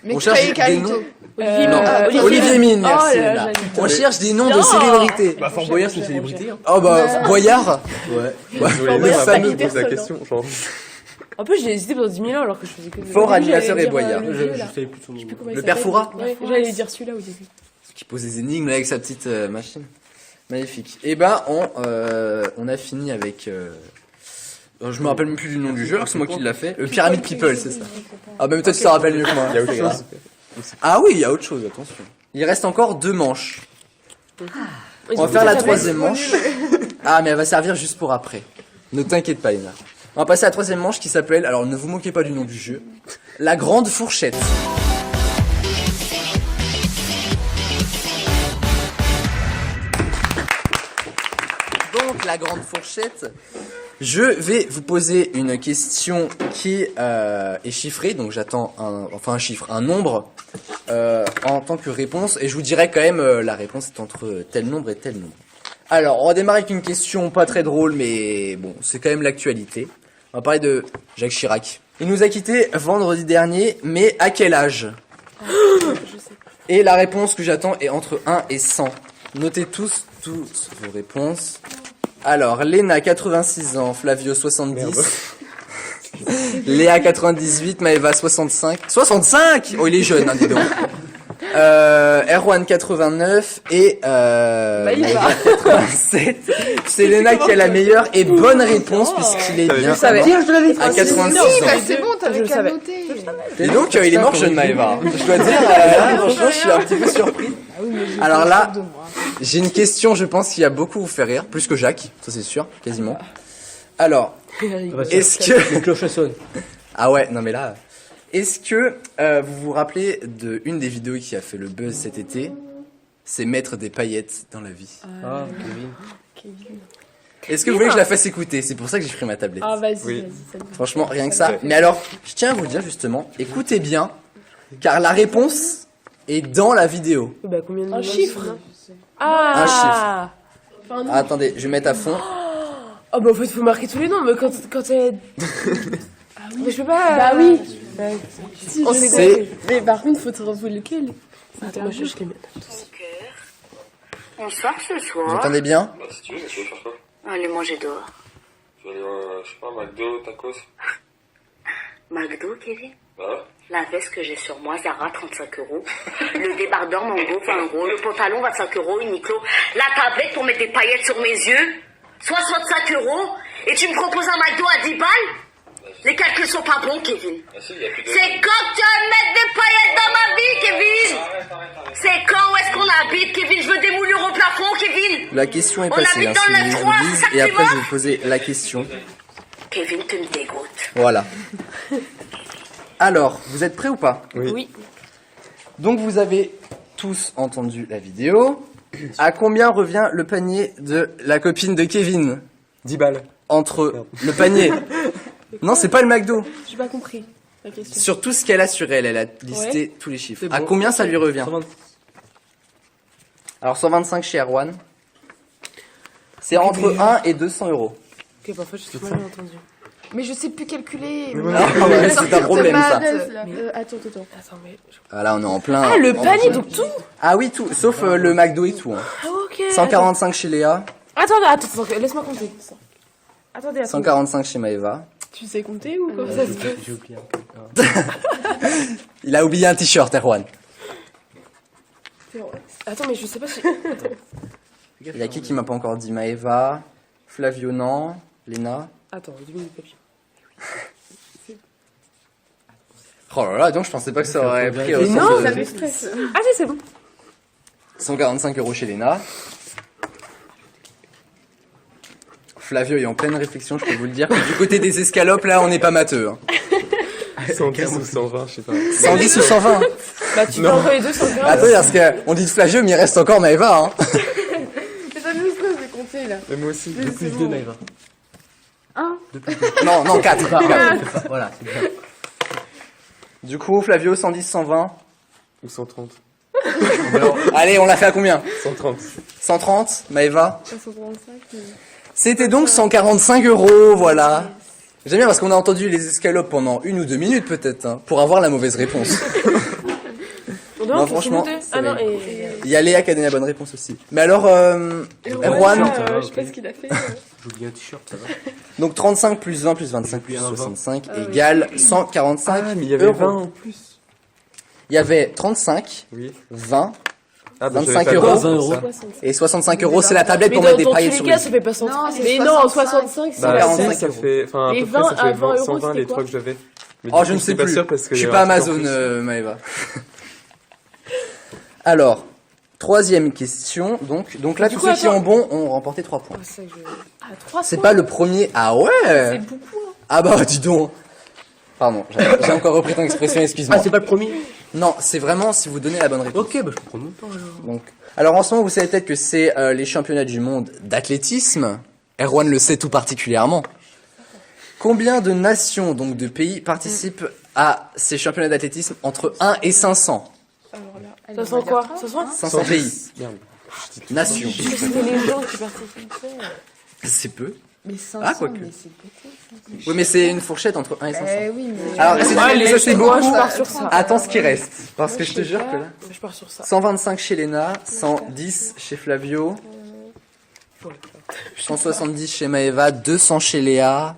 Speaker 4: Mais
Speaker 1: On cherche
Speaker 4: Créé
Speaker 1: des
Speaker 4: Carito.
Speaker 1: noms. Non,
Speaker 6: Olivier
Speaker 1: Olivier Mine,
Speaker 6: Oh
Speaker 1: merci.
Speaker 6: là là,
Speaker 1: Léna.
Speaker 6: j'allais
Speaker 1: On cherche des noms de célébrités.
Speaker 5: Bah, Fort Boyer, c'est une célébrité. Hein.
Speaker 1: Oh bah, Boyard.
Speaker 5: Ouais.
Speaker 1: Bah,
Speaker 3: Je voulais
Speaker 1: le
Speaker 3: même pas
Speaker 1: fameux.
Speaker 3: me poser la question. Genre.
Speaker 2: En plus, j'ai hésité pendant 10 000 ans alors que je faisais que.
Speaker 1: Fort
Speaker 6: Au début,
Speaker 1: animateur
Speaker 6: j'allais
Speaker 1: et
Speaker 6: dire,
Speaker 1: Boyard.
Speaker 6: le
Speaker 5: Je
Speaker 6: vieux, là.
Speaker 5: savais plus de son nom.
Speaker 6: Je sais plus comment il
Speaker 1: Le père
Speaker 6: s'appelle.
Speaker 1: Fouras.
Speaker 6: Ouais, j'allais dire celui-là au début.
Speaker 1: Qui pose des énigmes avec sa petite machine. Magnifique. Et ben, on a fini avec. Je me rappelle même plus du nom du jeu, c'est moi qui l'a fait. Le Pyramid People, c'est ça. Ah, même toi, tu t'en rappelles mieux que moi.
Speaker 3: Il y a autre chose.
Speaker 1: Ah oui, il y a autre chose, attention. Il reste encore 2 manches. On va faire la 3e manche. Ah, mais elle va servir juste pour après. Ne t'inquiète pas, Léna. On va passer à la 3e manche qui s'appelle, alors ne vous moquez pas du nom du jeu, la grande fourchette. Donc, la grande fourchette, je vais vous poser une question qui est chiffrée, donc j'attends un chiffre, un nombre en tant que réponse, et je vous dirai quand même la réponse est entre tel nombre et tel nombre. Alors, on va démarrer avec une question pas très drôle, mais bon, c'est quand même l'actualité. On va parler de Jacques Chirac. Il nous a quittés vendredi dernier, mais à quel âge? Et la réponse que j'attends est entre 1 et 100. Notez tous vos réponses. Alors, Léna, 86 ans, Flavio, 70. Léa, 98, Maëva, 65. 65! Oh, il est jeune, hein, dis donc. Erwan 89 et
Speaker 2: Maëva.
Speaker 1: 87. C'est Léna qui a la meilleure et bonne réponse puisqu'il est bien
Speaker 2: Je savais.
Speaker 1: à 86 ans.
Speaker 4: C'est bon,
Speaker 2: Je
Speaker 4: t'avais
Speaker 2: le
Speaker 4: qu'à
Speaker 2: savais.
Speaker 4: noter.
Speaker 1: Et donc, il est mort jeune Maëva. Je dois dire, franchement, je suis un petit peu surpris. Alors là, j'ai une question, je pense, qui a beaucoup vous fait rire, plus que Jacques, ça c'est sûr, quasiment. Alors, est-ce que...
Speaker 5: Les cloches sonnent.
Speaker 1: Ah ouais, non mais là... Est-ce que vous vous rappelez de une des vidéos qui a fait le buzz cet été? C'est mettre des paillettes dans la vie.
Speaker 5: Ah, Kevin.
Speaker 1: Est-ce que vous voulez que je la fasse écouter? C'est pour ça que j'ai pris ma tablette.
Speaker 6: Ah, vas-y,
Speaker 3: Oui.
Speaker 6: vas-y, ça me va.
Speaker 1: Franchement, rien que ça. Mais alors, je tiens à vous le dire justement, écoutez bien, car la réponse est dans la vidéo.
Speaker 2: Bah, combien de
Speaker 6: Un
Speaker 2: millions,
Speaker 6: chiffre.
Speaker 2: sinon
Speaker 6: Ah
Speaker 1: Un chiffre.
Speaker 6: Enfin, non.
Speaker 1: Ah, attendez, je vais mettre à fond.
Speaker 2: Oh, bah, en fait, faut marquer tous les noms, mais quand elle. Ah oui. Mais je peux pas.
Speaker 6: Bah oui.
Speaker 2: Si,
Speaker 1: Oh,
Speaker 2: je sais
Speaker 1: c'est-
Speaker 2: quoi.
Speaker 6: Mais par contre, faut te retrouver lequel.
Speaker 2: Attends, moi, je les mets.
Speaker 7: On sort ce
Speaker 1: Vous
Speaker 7: soir.
Speaker 1: entendez bien?
Speaker 8: Bah, si tu veux, tu veux faire quoi?
Speaker 7: Aller manger dehors.
Speaker 8: Tu veux aller, je sais pas, McDo, tacos?
Speaker 7: McDo, Kevin?
Speaker 8: Bah ouais.
Speaker 7: La veste que j'ai sur moi, Zara, 35 euros. Le débardeur Mango, 20 euros. Le pantalon, 25 euros. Uniqlo. La tablette pour mettre des paillettes sur mes yeux, 65 euros. Et tu me proposes un McDo à 10 balles? Les calculs sont pas bons, Kevin.
Speaker 8: Bah si, y a plus de...
Speaker 7: C'est quand que tu vas mettre des paillettes dans ma vie, Kevin? C'est quand est-ce qu'on habite, Kevin? Je veux des moulures au plafond, Kevin.
Speaker 1: La question est
Speaker 7: On
Speaker 1: passée,
Speaker 7: habite
Speaker 1: hein,
Speaker 7: dans
Speaker 1: si
Speaker 7: le
Speaker 1: vous voulez, je
Speaker 7: 9-3,
Speaker 1: vous le dise,
Speaker 7: c'est ça que
Speaker 1: et
Speaker 7: tu
Speaker 1: après je
Speaker 7: vois
Speaker 1: vais vous poser la question.
Speaker 7: Kevin, tu me dégoûtes.
Speaker 1: Voilà. Alors, vous êtes prêts ou pas?
Speaker 2: Oui.
Speaker 1: Donc vous avez tous entendu la vidéo. À combien revient le panier de la copine de Kevin?
Speaker 3: 10 balles.
Speaker 1: Entre le panier... Non, c'est pas le McDo.
Speaker 6: J'ai pas compris la question.
Speaker 1: Sur tout ce qu'elle a sur elle, elle a listé tous les chiffres.
Speaker 5: C'est
Speaker 1: À
Speaker 5: bon.
Speaker 1: combien ça lui revient?
Speaker 5: 120.
Speaker 1: Alors 125 chez Erwan. C'est entre 1 et 200 euros.
Speaker 2: Ok, parfois, je suis mal entendu.
Speaker 4: Mais je sais plus calculer.
Speaker 1: Ah ouais, c'est un problème ça.
Speaker 6: Attends.
Speaker 2: Attends, mais.
Speaker 1: Ah là on est en plein...
Speaker 2: Ah, le
Speaker 1: en
Speaker 2: panier,
Speaker 1: plein-
Speaker 2: donc tout.
Speaker 1: Ah oui, tout, sauf le McDo et tout. Hein.
Speaker 2: Ah, ok.
Speaker 1: 145 chez Léa,
Speaker 2: Attends, laisse-moi compter. Attendez.
Speaker 1: 145 chez Maëva.
Speaker 6: Tu sais compter ou comment ça se fait?
Speaker 5: J'ai oublié un peu.
Speaker 1: Il a oublié un t-shirt, Erwan.
Speaker 2: Attends, mais je sais pas si.
Speaker 1: Il y a qui m'a pas encore dit? Maëva, Flavio non, Léna.
Speaker 2: Attends, dis-moi le papier.
Speaker 1: Oh là là, donc je pensais pas que ça aurait pris
Speaker 2: Mais non,
Speaker 1: autant
Speaker 2: ça
Speaker 1: de...
Speaker 2: me stresse. Ah, si, c'est bon.
Speaker 1: 145 euros chez Léna. Flavio est en pleine réflexion, je peux vous le dire. Que du côté des escalopes, là, on n'est pas matheux. Hein.
Speaker 3: 110 ou 120, je sais pas.
Speaker 1: 110 ou 120?
Speaker 2: Bah, tu peux entre les deux sans faire.
Speaker 1: Attends, parce qu'on dit de Flavio, mais il reste encore Maëva. Hein.
Speaker 6: Mais ça me stresse de compter là.
Speaker 3: Mais moi aussi.
Speaker 5: 2 plus 2, Maëva.
Speaker 1: Non, 4.
Speaker 5: Voilà, c'est bien.
Speaker 1: Du coup, Flavio, 110, 120.
Speaker 3: Ou 130.
Speaker 1: Allez, on l'a fait à combien?
Speaker 3: 130.
Speaker 1: 130, Maëva.
Speaker 6: 135.
Speaker 1: C'était donc 145 euros, voilà. J'aime bien parce qu'on a entendu les escalopes pendant 1 ou 2 minutes peut-être, hein, pour avoir la mauvaise réponse. Non, franchement,
Speaker 2: Ah non,
Speaker 1: c'est
Speaker 2: et.
Speaker 1: Il y a Léa qui a donné la bonne réponse aussi. Mais alors, Erwan,
Speaker 6: Je sais pas ce qu'il a fait.
Speaker 5: J'ai oublié un t-shirt, ça va.
Speaker 1: donc 35 plus 20 plus 25 plus
Speaker 5: J'ai oublié un
Speaker 1: 65
Speaker 6: Ah oui.
Speaker 1: égale 145
Speaker 3: Ah, mais il y avait
Speaker 1: euros.
Speaker 3: 20 en plus.
Speaker 1: Il y avait 35,
Speaker 3: Oui.
Speaker 1: 20
Speaker 3: Ah, bah,
Speaker 1: 25
Speaker 3: j'avais pas
Speaker 1: euros.
Speaker 3: compris
Speaker 5: 20 euros.
Speaker 3: ça.
Speaker 1: et 65 euros, c'est la tablette
Speaker 2: Mais
Speaker 1: pour
Speaker 2: dans,
Speaker 1: mettre des
Speaker 2: dans tous
Speaker 1: paillettes
Speaker 2: les
Speaker 1: sur
Speaker 2: cas,
Speaker 1: les
Speaker 2: ça fait pas 130.
Speaker 4: Non, c'est
Speaker 6: Mais non,
Speaker 4: 65.
Speaker 6: 65, c'est
Speaker 3: Bah,
Speaker 6: la
Speaker 3: si,
Speaker 6: base.
Speaker 3: ça fait, enfin, à
Speaker 6: Et
Speaker 3: peu près,
Speaker 6: 20
Speaker 3: ça fait
Speaker 6: à 20 euros,
Speaker 3: 120 les
Speaker 6: c'était
Speaker 3: trois que j'avais. Mais
Speaker 1: Oh,
Speaker 3: du
Speaker 1: je
Speaker 3: coup,
Speaker 1: ne sais
Speaker 3: pas
Speaker 1: plus.
Speaker 3: sûr parce
Speaker 1: Je
Speaker 3: qu'il y
Speaker 1: suis
Speaker 3: a
Speaker 1: pas
Speaker 3: un truc en
Speaker 1: Amazon,
Speaker 3: plus.
Speaker 1: Maëva. Alors, troisième question. Donc là,
Speaker 2: Du
Speaker 1: tous
Speaker 2: coup,
Speaker 1: ceux qui
Speaker 2: attends.
Speaker 1: ont bon ont remporté 3 points.
Speaker 2: Ah, c'est ça que je. Ah, 3
Speaker 1: C'est pas le premier. Ah ouais.
Speaker 6: C'est beaucoup. Hein.
Speaker 1: Ah bah dis donc. Pardon, j'ai encore repris ton expression, excuse-moi.
Speaker 5: Ah, c'est pas le premier?
Speaker 1: Non, c'est vraiment si vous donnez la bonne réponse.
Speaker 5: Ok, bah je prends mon temps alors.
Speaker 1: Donc, alors en ce moment, vous savez peut-être que c'est les championnats du monde d'athlétisme. Erwan le sait tout particulièrement. Combien de nations, donc de pays, participent à ces championnats d'athlétisme entre 1 et 500?
Speaker 6: Alors là, elle
Speaker 2: Ça
Speaker 6: est
Speaker 2: sent quoi? Ça sent
Speaker 1: 500 pays.
Speaker 3: Merde.
Speaker 1: Nations.
Speaker 2: C'était les gens qui participent.
Speaker 1: C'est peu.
Speaker 4: Mais 500,
Speaker 1: Ah, quoique.
Speaker 4: mais c'est beaucoup.
Speaker 1: Oui, mais c'est une fourchette entre 1 et 500.
Speaker 4: Oui, mais.
Speaker 1: Alors, c'est
Speaker 2: Ouais,
Speaker 1: ça, c'est
Speaker 2: moi,
Speaker 1: beaucoup.
Speaker 2: je pars sur ça.
Speaker 1: Attends ce qui reste. Parce que je te jure que là.
Speaker 2: Je pars sur ça.
Speaker 1: 125 chez Léna, 110 chez Flavio, 170 chez Maëva, 200 chez Léa.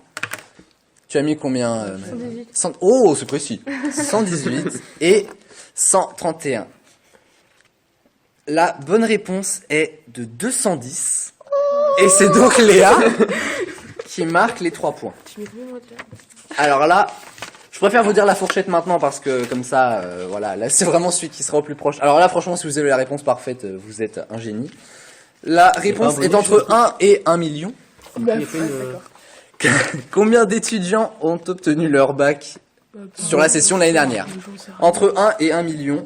Speaker 1: Tu as mis combien Maëva? 100 Oh, c'est précis. 118 et 131. La bonne réponse est de 210. Et c'est donc Léa qui marque les 3 points.
Speaker 2: Tu mets combien, moi, déjà
Speaker 1: Alors là, je préfère vous dire la fourchette maintenant parce que comme ça, voilà, là c'est vraiment celui qui sera au plus proche. Alors là, franchement, si vous avez la réponse parfaite, vous êtes un génie. La réponse
Speaker 5: pas un
Speaker 1: est
Speaker 5: bonus,
Speaker 1: entre 1 et 1 million.
Speaker 2: Bah,
Speaker 5: Il a fait une,
Speaker 2: d'accord.
Speaker 1: Combien d'étudiants ont obtenu leur bac sur la session de l'année dernière? Entre 1 et 1 million.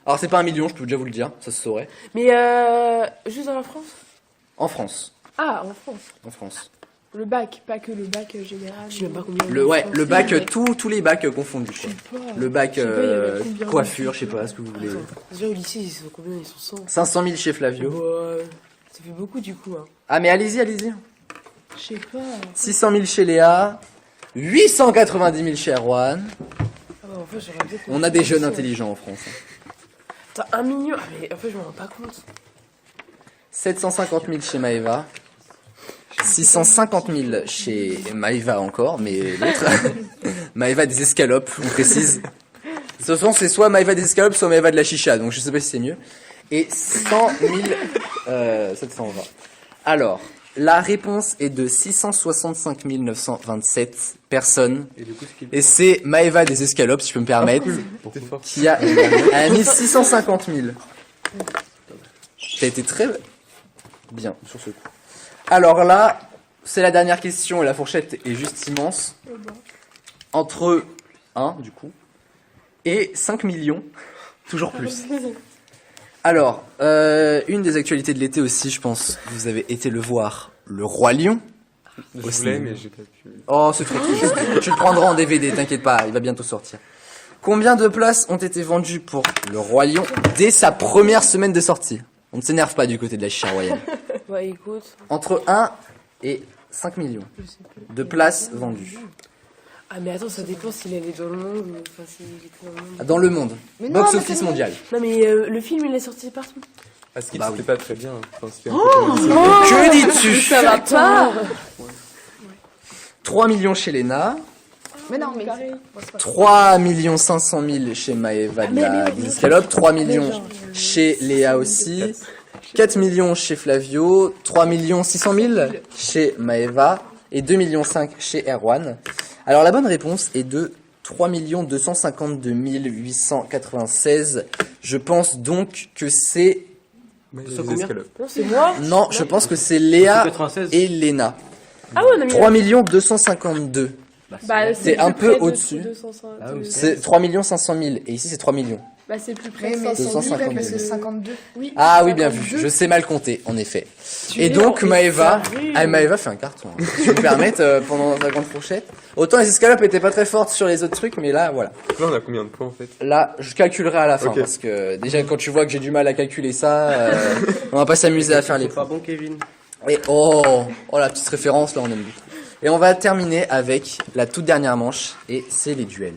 Speaker 1: Alors c'est pas 1 million, je peux déjà vous le dire, ça se saurait.
Speaker 2: Mais juste dans la France.
Speaker 1: En France.
Speaker 2: Ah, en France.
Speaker 1: En France.
Speaker 6: Le bac, pas que le bac général.
Speaker 2: Je sais même pas combien.
Speaker 1: Le bac, tous les bacs confondus. Quoi.
Speaker 6: Pas.
Speaker 1: Le bac
Speaker 6: Je sais pas, il y avait combien de
Speaker 1: coiffure, je sais pas ce que vous voulez.
Speaker 2: Déjà au lycée, ils sont combien? Ils sont 100.
Speaker 1: 500 000 chez Flavio.
Speaker 2: Ouais, ça fait beaucoup du coup. Hein.
Speaker 1: Ah mais allez-y.
Speaker 6: Je sais pas.
Speaker 1: 600 000 chez Léa. 890 000 chez Erwan.
Speaker 2: Ah ouais, en fait, j'aurais peut-être.
Speaker 1: On a des jeunes intelligents en France.
Speaker 2: Attends, 1 million. Ah, mais en fait, je m'en rends pas compte.
Speaker 1: 750 000 chez Maëva. 650 000 chez Maëva encore, mais l'autre. Maëva des escalopes, on précise. Ce sont c'est soit Maëva des escalopes, soit Maëva de la chicha, donc je sais pas si c'est mieux. Et 100 000 720. Alors, la réponse est de 665 927 personnes.
Speaker 3: Et du coup, ce qui
Speaker 1: Et c'est Maëva des escalopes, si je peux me permettre,
Speaker 3: T'es fort.
Speaker 1: qui a 650 000. T'as été très bien sur ce coup. Alors là, c'est la dernière question et la fourchette est juste immense. Entre 1, du coup, et 5 millions, toujours plus. Alors, une des actualités de l'été aussi, je pense, vous avez été le voir, le Roi Lion.
Speaker 3: Je
Speaker 1: Aussi.
Speaker 3: voulais, mais j'ai pas pu.
Speaker 1: Oh, c'est trop triste. Tu le prendras en DVD, t'inquiète pas, il va bientôt sortir. Combien de places ont été vendues pour le Roi Lion dès sa première semaine de sortie? On ne s'énerve pas du côté de la chicha royale.
Speaker 2: Ouais, écoute.
Speaker 1: Entre 1 et 5 millions de places vendues.
Speaker 2: Ah, mais attends, ça dépend s'il est dans le monde ou. Enfin, s'il est dans le monde.
Speaker 1: Dans le monde.
Speaker 4: Mais non,
Speaker 1: Box
Speaker 4: mais
Speaker 1: office
Speaker 4: c'est
Speaker 1: mondial.
Speaker 2: Non, mais le film, il est sorti partout.
Speaker 3: Ah, ce qui
Speaker 1: Bah
Speaker 3: c'était
Speaker 1: oui.
Speaker 3: pas très bien. Enfin, c'était un peu comme ça.
Speaker 1: Que dis-tu?
Speaker 2: Ça va pas.
Speaker 1: 3 millions chez Léna.
Speaker 4: Mais non, mais.
Speaker 6: Pareil.
Speaker 1: 3 500 000 chez Maëva de la des escalopes. 3 millions chez Léa aussi. 4 millions chez Flavio. 3 600 000 chez Maëva. Et 2,5 millions chez Erwan. Alors la bonne réponse est de 3 252 896. Je pense donc que c'est...
Speaker 3: Mais
Speaker 5: Ça
Speaker 3: les
Speaker 5: combien
Speaker 3: escalopes.
Speaker 2: Non, c'est moi.
Speaker 1: Non, je pense que c'est Léa
Speaker 5: 96.
Speaker 1: et Léna.
Speaker 2: Ah ouais, non, mais.
Speaker 1: 3 252.
Speaker 6: Bah,
Speaker 1: C'est
Speaker 6: plus
Speaker 1: un peu
Speaker 6: près de
Speaker 1: au-dessus.
Speaker 6: 205,
Speaker 5: Ah oui,
Speaker 1: C'est 3 500 000. Et ici c'est 3 millions.
Speaker 6: Bah, c'est plus près
Speaker 4: Mais,
Speaker 6: de
Speaker 4: mais
Speaker 6: 500
Speaker 4: c'est
Speaker 6: 000
Speaker 4: parce que
Speaker 6: que-
Speaker 4: 52.
Speaker 6: Oui,
Speaker 1: Ah oui, bien vu.
Speaker 6: 52.
Speaker 1: Je sais mal compter, en effet.
Speaker 2: Tu
Speaker 1: Et
Speaker 2: es
Speaker 1: donc
Speaker 2: en-
Speaker 1: Maëva,
Speaker 2: sérieux
Speaker 1: Maëva fait un carton. Hein. Si je me permette, pendant la grande fourchette. Autant les escalopes étaient pas très fortes sur les autres trucs, mais là, voilà.
Speaker 3: Là, on a combien de points en fait?
Speaker 1: Là, je calculerai à la fin
Speaker 3: Ok.
Speaker 1: parce que déjà quand tu vois que j'ai du mal à calculer ça, on va pas s'amuser à faire les
Speaker 5: C'est pas
Speaker 1: points.
Speaker 5: bon, Kevin.
Speaker 1: Et la petite référence là, on aime beaucoup. Et on va terminer avec la toute dernière manche et c'est les duels.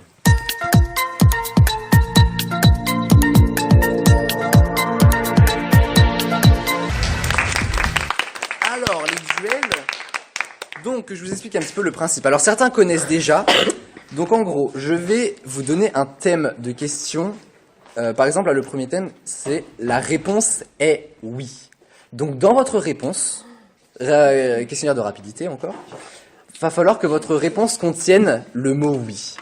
Speaker 1: Alors, les duels. Donc, je vous explique un petit peu le principe. Alors, certains connaissent déjà. Donc, en gros, je vais vous donner un thème de questions. Par exemple, là, le premier thème, c'est la réponse est oui. Donc, dans votre réponse, questionnaire de rapidité encore, va falloir que votre réponse contienne le mot oui.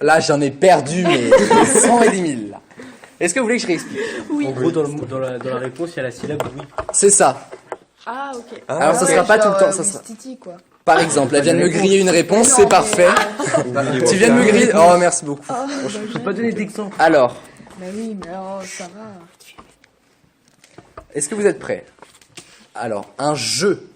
Speaker 1: Là, j'en ai perdu, mais 100 et des 1000. Là. Est-ce que vous voulez que je réexplique?
Speaker 5: En gros, dans la réponse, il y a la syllabe oui.
Speaker 1: C'est ça.
Speaker 6: Ah, ok.
Speaker 1: Alors, ça
Speaker 4: ouais,
Speaker 1: sera pas tout
Speaker 4: genre,
Speaker 1: le temps. Ça sera...
Speaker 4: Titi, quoi.
Speaker 1: Par exemple, elle vient de me griller une réponse,
Speaker 4: Mais
Speaker 1: c'est
Speaker 4: non,
Speaker 1: parfait. Tu viens de me griller. Oh, merci beaucoup.
Speaker 5: Je peux pas donner d'exemple.
Speaker 1: Alors,
Speaker 4: Bah oui, mais alors, ça va.
Speaker 1: est-ce que vous êtes prêts? Alors, un jeu.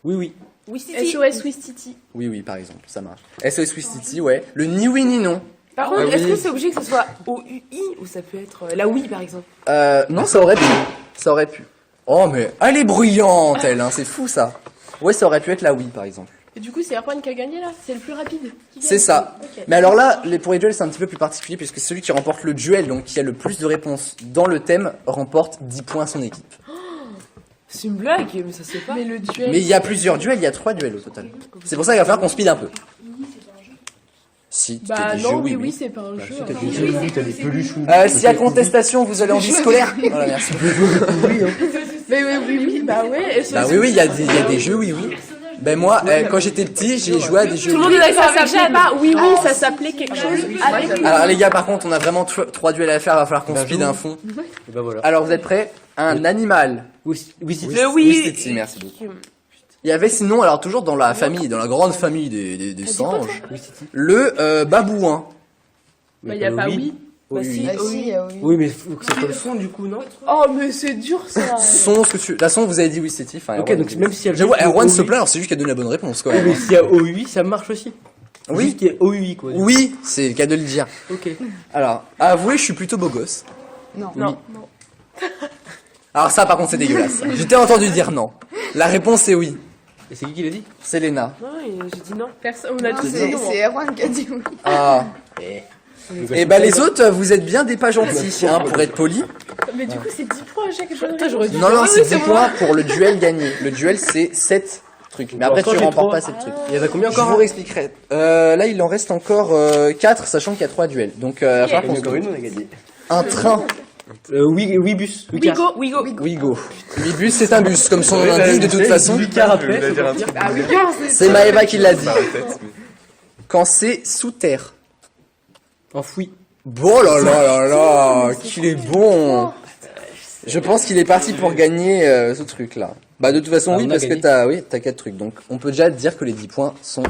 Speaker 5: Oui, oui.
Speaker 2: Oui, Titi.
Speaker 6: SOS Wistiti.
Speaker 1: Oui, oui, par exemple, ça marche. SOS Wistiti, ouais. Le ni oui ni non.
Speaker 2: Par contre,
Speaker 1: Ah
Speaker 2: est-ce
Speaker 1: oui.
Speaker 2: que c'est obligé que ce soit O-U-I ou ça peut être la oui par exemple?
Speaker 1: Non, ça aurait pu. Ça aurait pu. Oh, mais elle est bruyante, elle, hein, c'est fou ça. Ouais, ça aurait pu être la oui, par exemple.
Speaker 6: Et du coup, c'est Erwan qui a gagné là. C'est le plus rapide. qui gagne.
Speaker 1: C'est ça.
Speaker 6: Ok.
Speaker 1: Mais alors là, pour les duels, c'est un petit peu plus particulier puisque celui qui remporte le duel, donc qui a le plus de réponses dans le thème, remporte 10 points à son équipe.
Speaker 2: C'est une blague, mais ça se fait pas.
Speaker 6: Mais le duel.
Speaker 1: Mais il y a plusieurs duels, il y a 3 duels au total. C'est pour ça qu'il va falloir qu'on speed un peu. Si,
Speaker 6: Bah
Speaker 1: t'as des jeux,
Speaker 6: non, oui, c'est pas un jeu.
Speaker 5: T'as
Speaker 6: alors.
Speaker 5: des jeux, oui, t'as des peluches. Oui.
Speaker 1: S'il y a contestation, vous allez en vie scolaire. Voilà, merci.
Speaker 6: Mais oui, bah ouais.
Speaker 1: Bah oui, il y a des jeux, oui. Ben moi, quand j'étais petit, j'ai joué à des jeux.
Speaker 6: Tout le monde est d'accord, ça s'appelait pas. Oui, ça s'appelait quelque chose. Avec.
Speaker 1: Alors les gars, par contre, on a vraiment 3 duels à faire, va falloir qu'on speed un fond.
Speaker 5: Et bah voilà.
Speaker 1: Alors vous êtes prêts? Un animal.
Speaker 5: Oui, c'est
Speaker 1: Oui, c'est merci beaucoup. Il y avait sinon, alors toujours dans la famille, dans la grande famille des singes, le babouin.
Speaker 6: Bah y a pas oui.
Speaker 2: Bah si,
Speaker 4: Ah si, oui.
Speaker 5: Oui, mais faut que ça soit le son du coup, non?
Speaker 6: Oh, mais c'est dur ça.
Speaker 1: Son, ce que tu... La son, vous avez dit oui, c'est Tiff. Hein,
Speaker 5: Ok, donc même si elle
Speaker 1: j'avoue, Erwan se plaint, alors c'est juste qu'elle donne la bonne réponse, quoi.
Speaker 5: Mais s'il y a OUI, ça marche aussi.
Speaker 1: Oui.
Speaker 5: Juste qu'il y ait OUI, quoi.
Speaker 1: Oui, c'est le cas de le dire.
Speaker 5: Ok.
Speaker 1: Alors, avouez, je suis plutôt beau gosse.
Speaker 4: Non.
Speaker 6: Non.
Speaker 1: Alors ça, par contre, c'est dégueulasse. Je t'ai entendu dire non. La réponse est oui.
Speaker 5: Et c'est qui l'a dit?
Speaker 1: C'est Léna.
Speaker 6: Non, j'ai dit non. Personne, on a
Speaker 4: Non,
Speaker 6: tous dit
Speaker 4: c'est
Speaker 6: non.
Speaker 4: Erwan qui a dit oui.
Speaker 1: Ah. Et bah les autres, vous êtes bien des pas gentils, hein, pour être poli.
Speaker 6: Mais du coup, c'est 10 points à chaque chose.
Speaker 1: Non, c'est 10 points pour le duel gagné. Le duel, c'est 7 trucs. Mais après, tu remportes pas 7 trucs.
Speaker 5: Il y en a combien
Speaker 1: Je
Speaker 5: encore?
Speaker 1: vous réexpliquerai. Là, il en reste encore 4, sachant qu'il y a 3 duels. Donc,
Speaker 5: Il y en a
Speaker 1: on
Speaker 5: encore une, on a gagné.
Speaker 1: un train.
Speaker 5: Oui, bus.
Speaker 6: Wigo.
Speaker 1: Wigo. Bus, c'est un bus, comme son nom l'indique, de toute façon.
Speaker 5: 8 quarts après.
Speaker 3: Je voulais dire un truc.
Speaker 6: Ah oui,
Speaker 1: C'est Maëva qui l'a dit.
Speaker 3: Par la tête, mais-
Speaker 1: Quand c'est sous terre.
Speaker 5: Enfoui.
Speaker 1: Bon là là là là, qu'il est bon. Je pense qu'il est parti pour gagner ce truc là. Bah de toute façon
Speaker 5: Ah,
Speaker 1: oui
Speaker 5: on a
Speaker 1: parce que
Speaker 5: gagné.
Speaker 1: t'as 4 trucs. Donc on peut déjà dire que les 10 points sont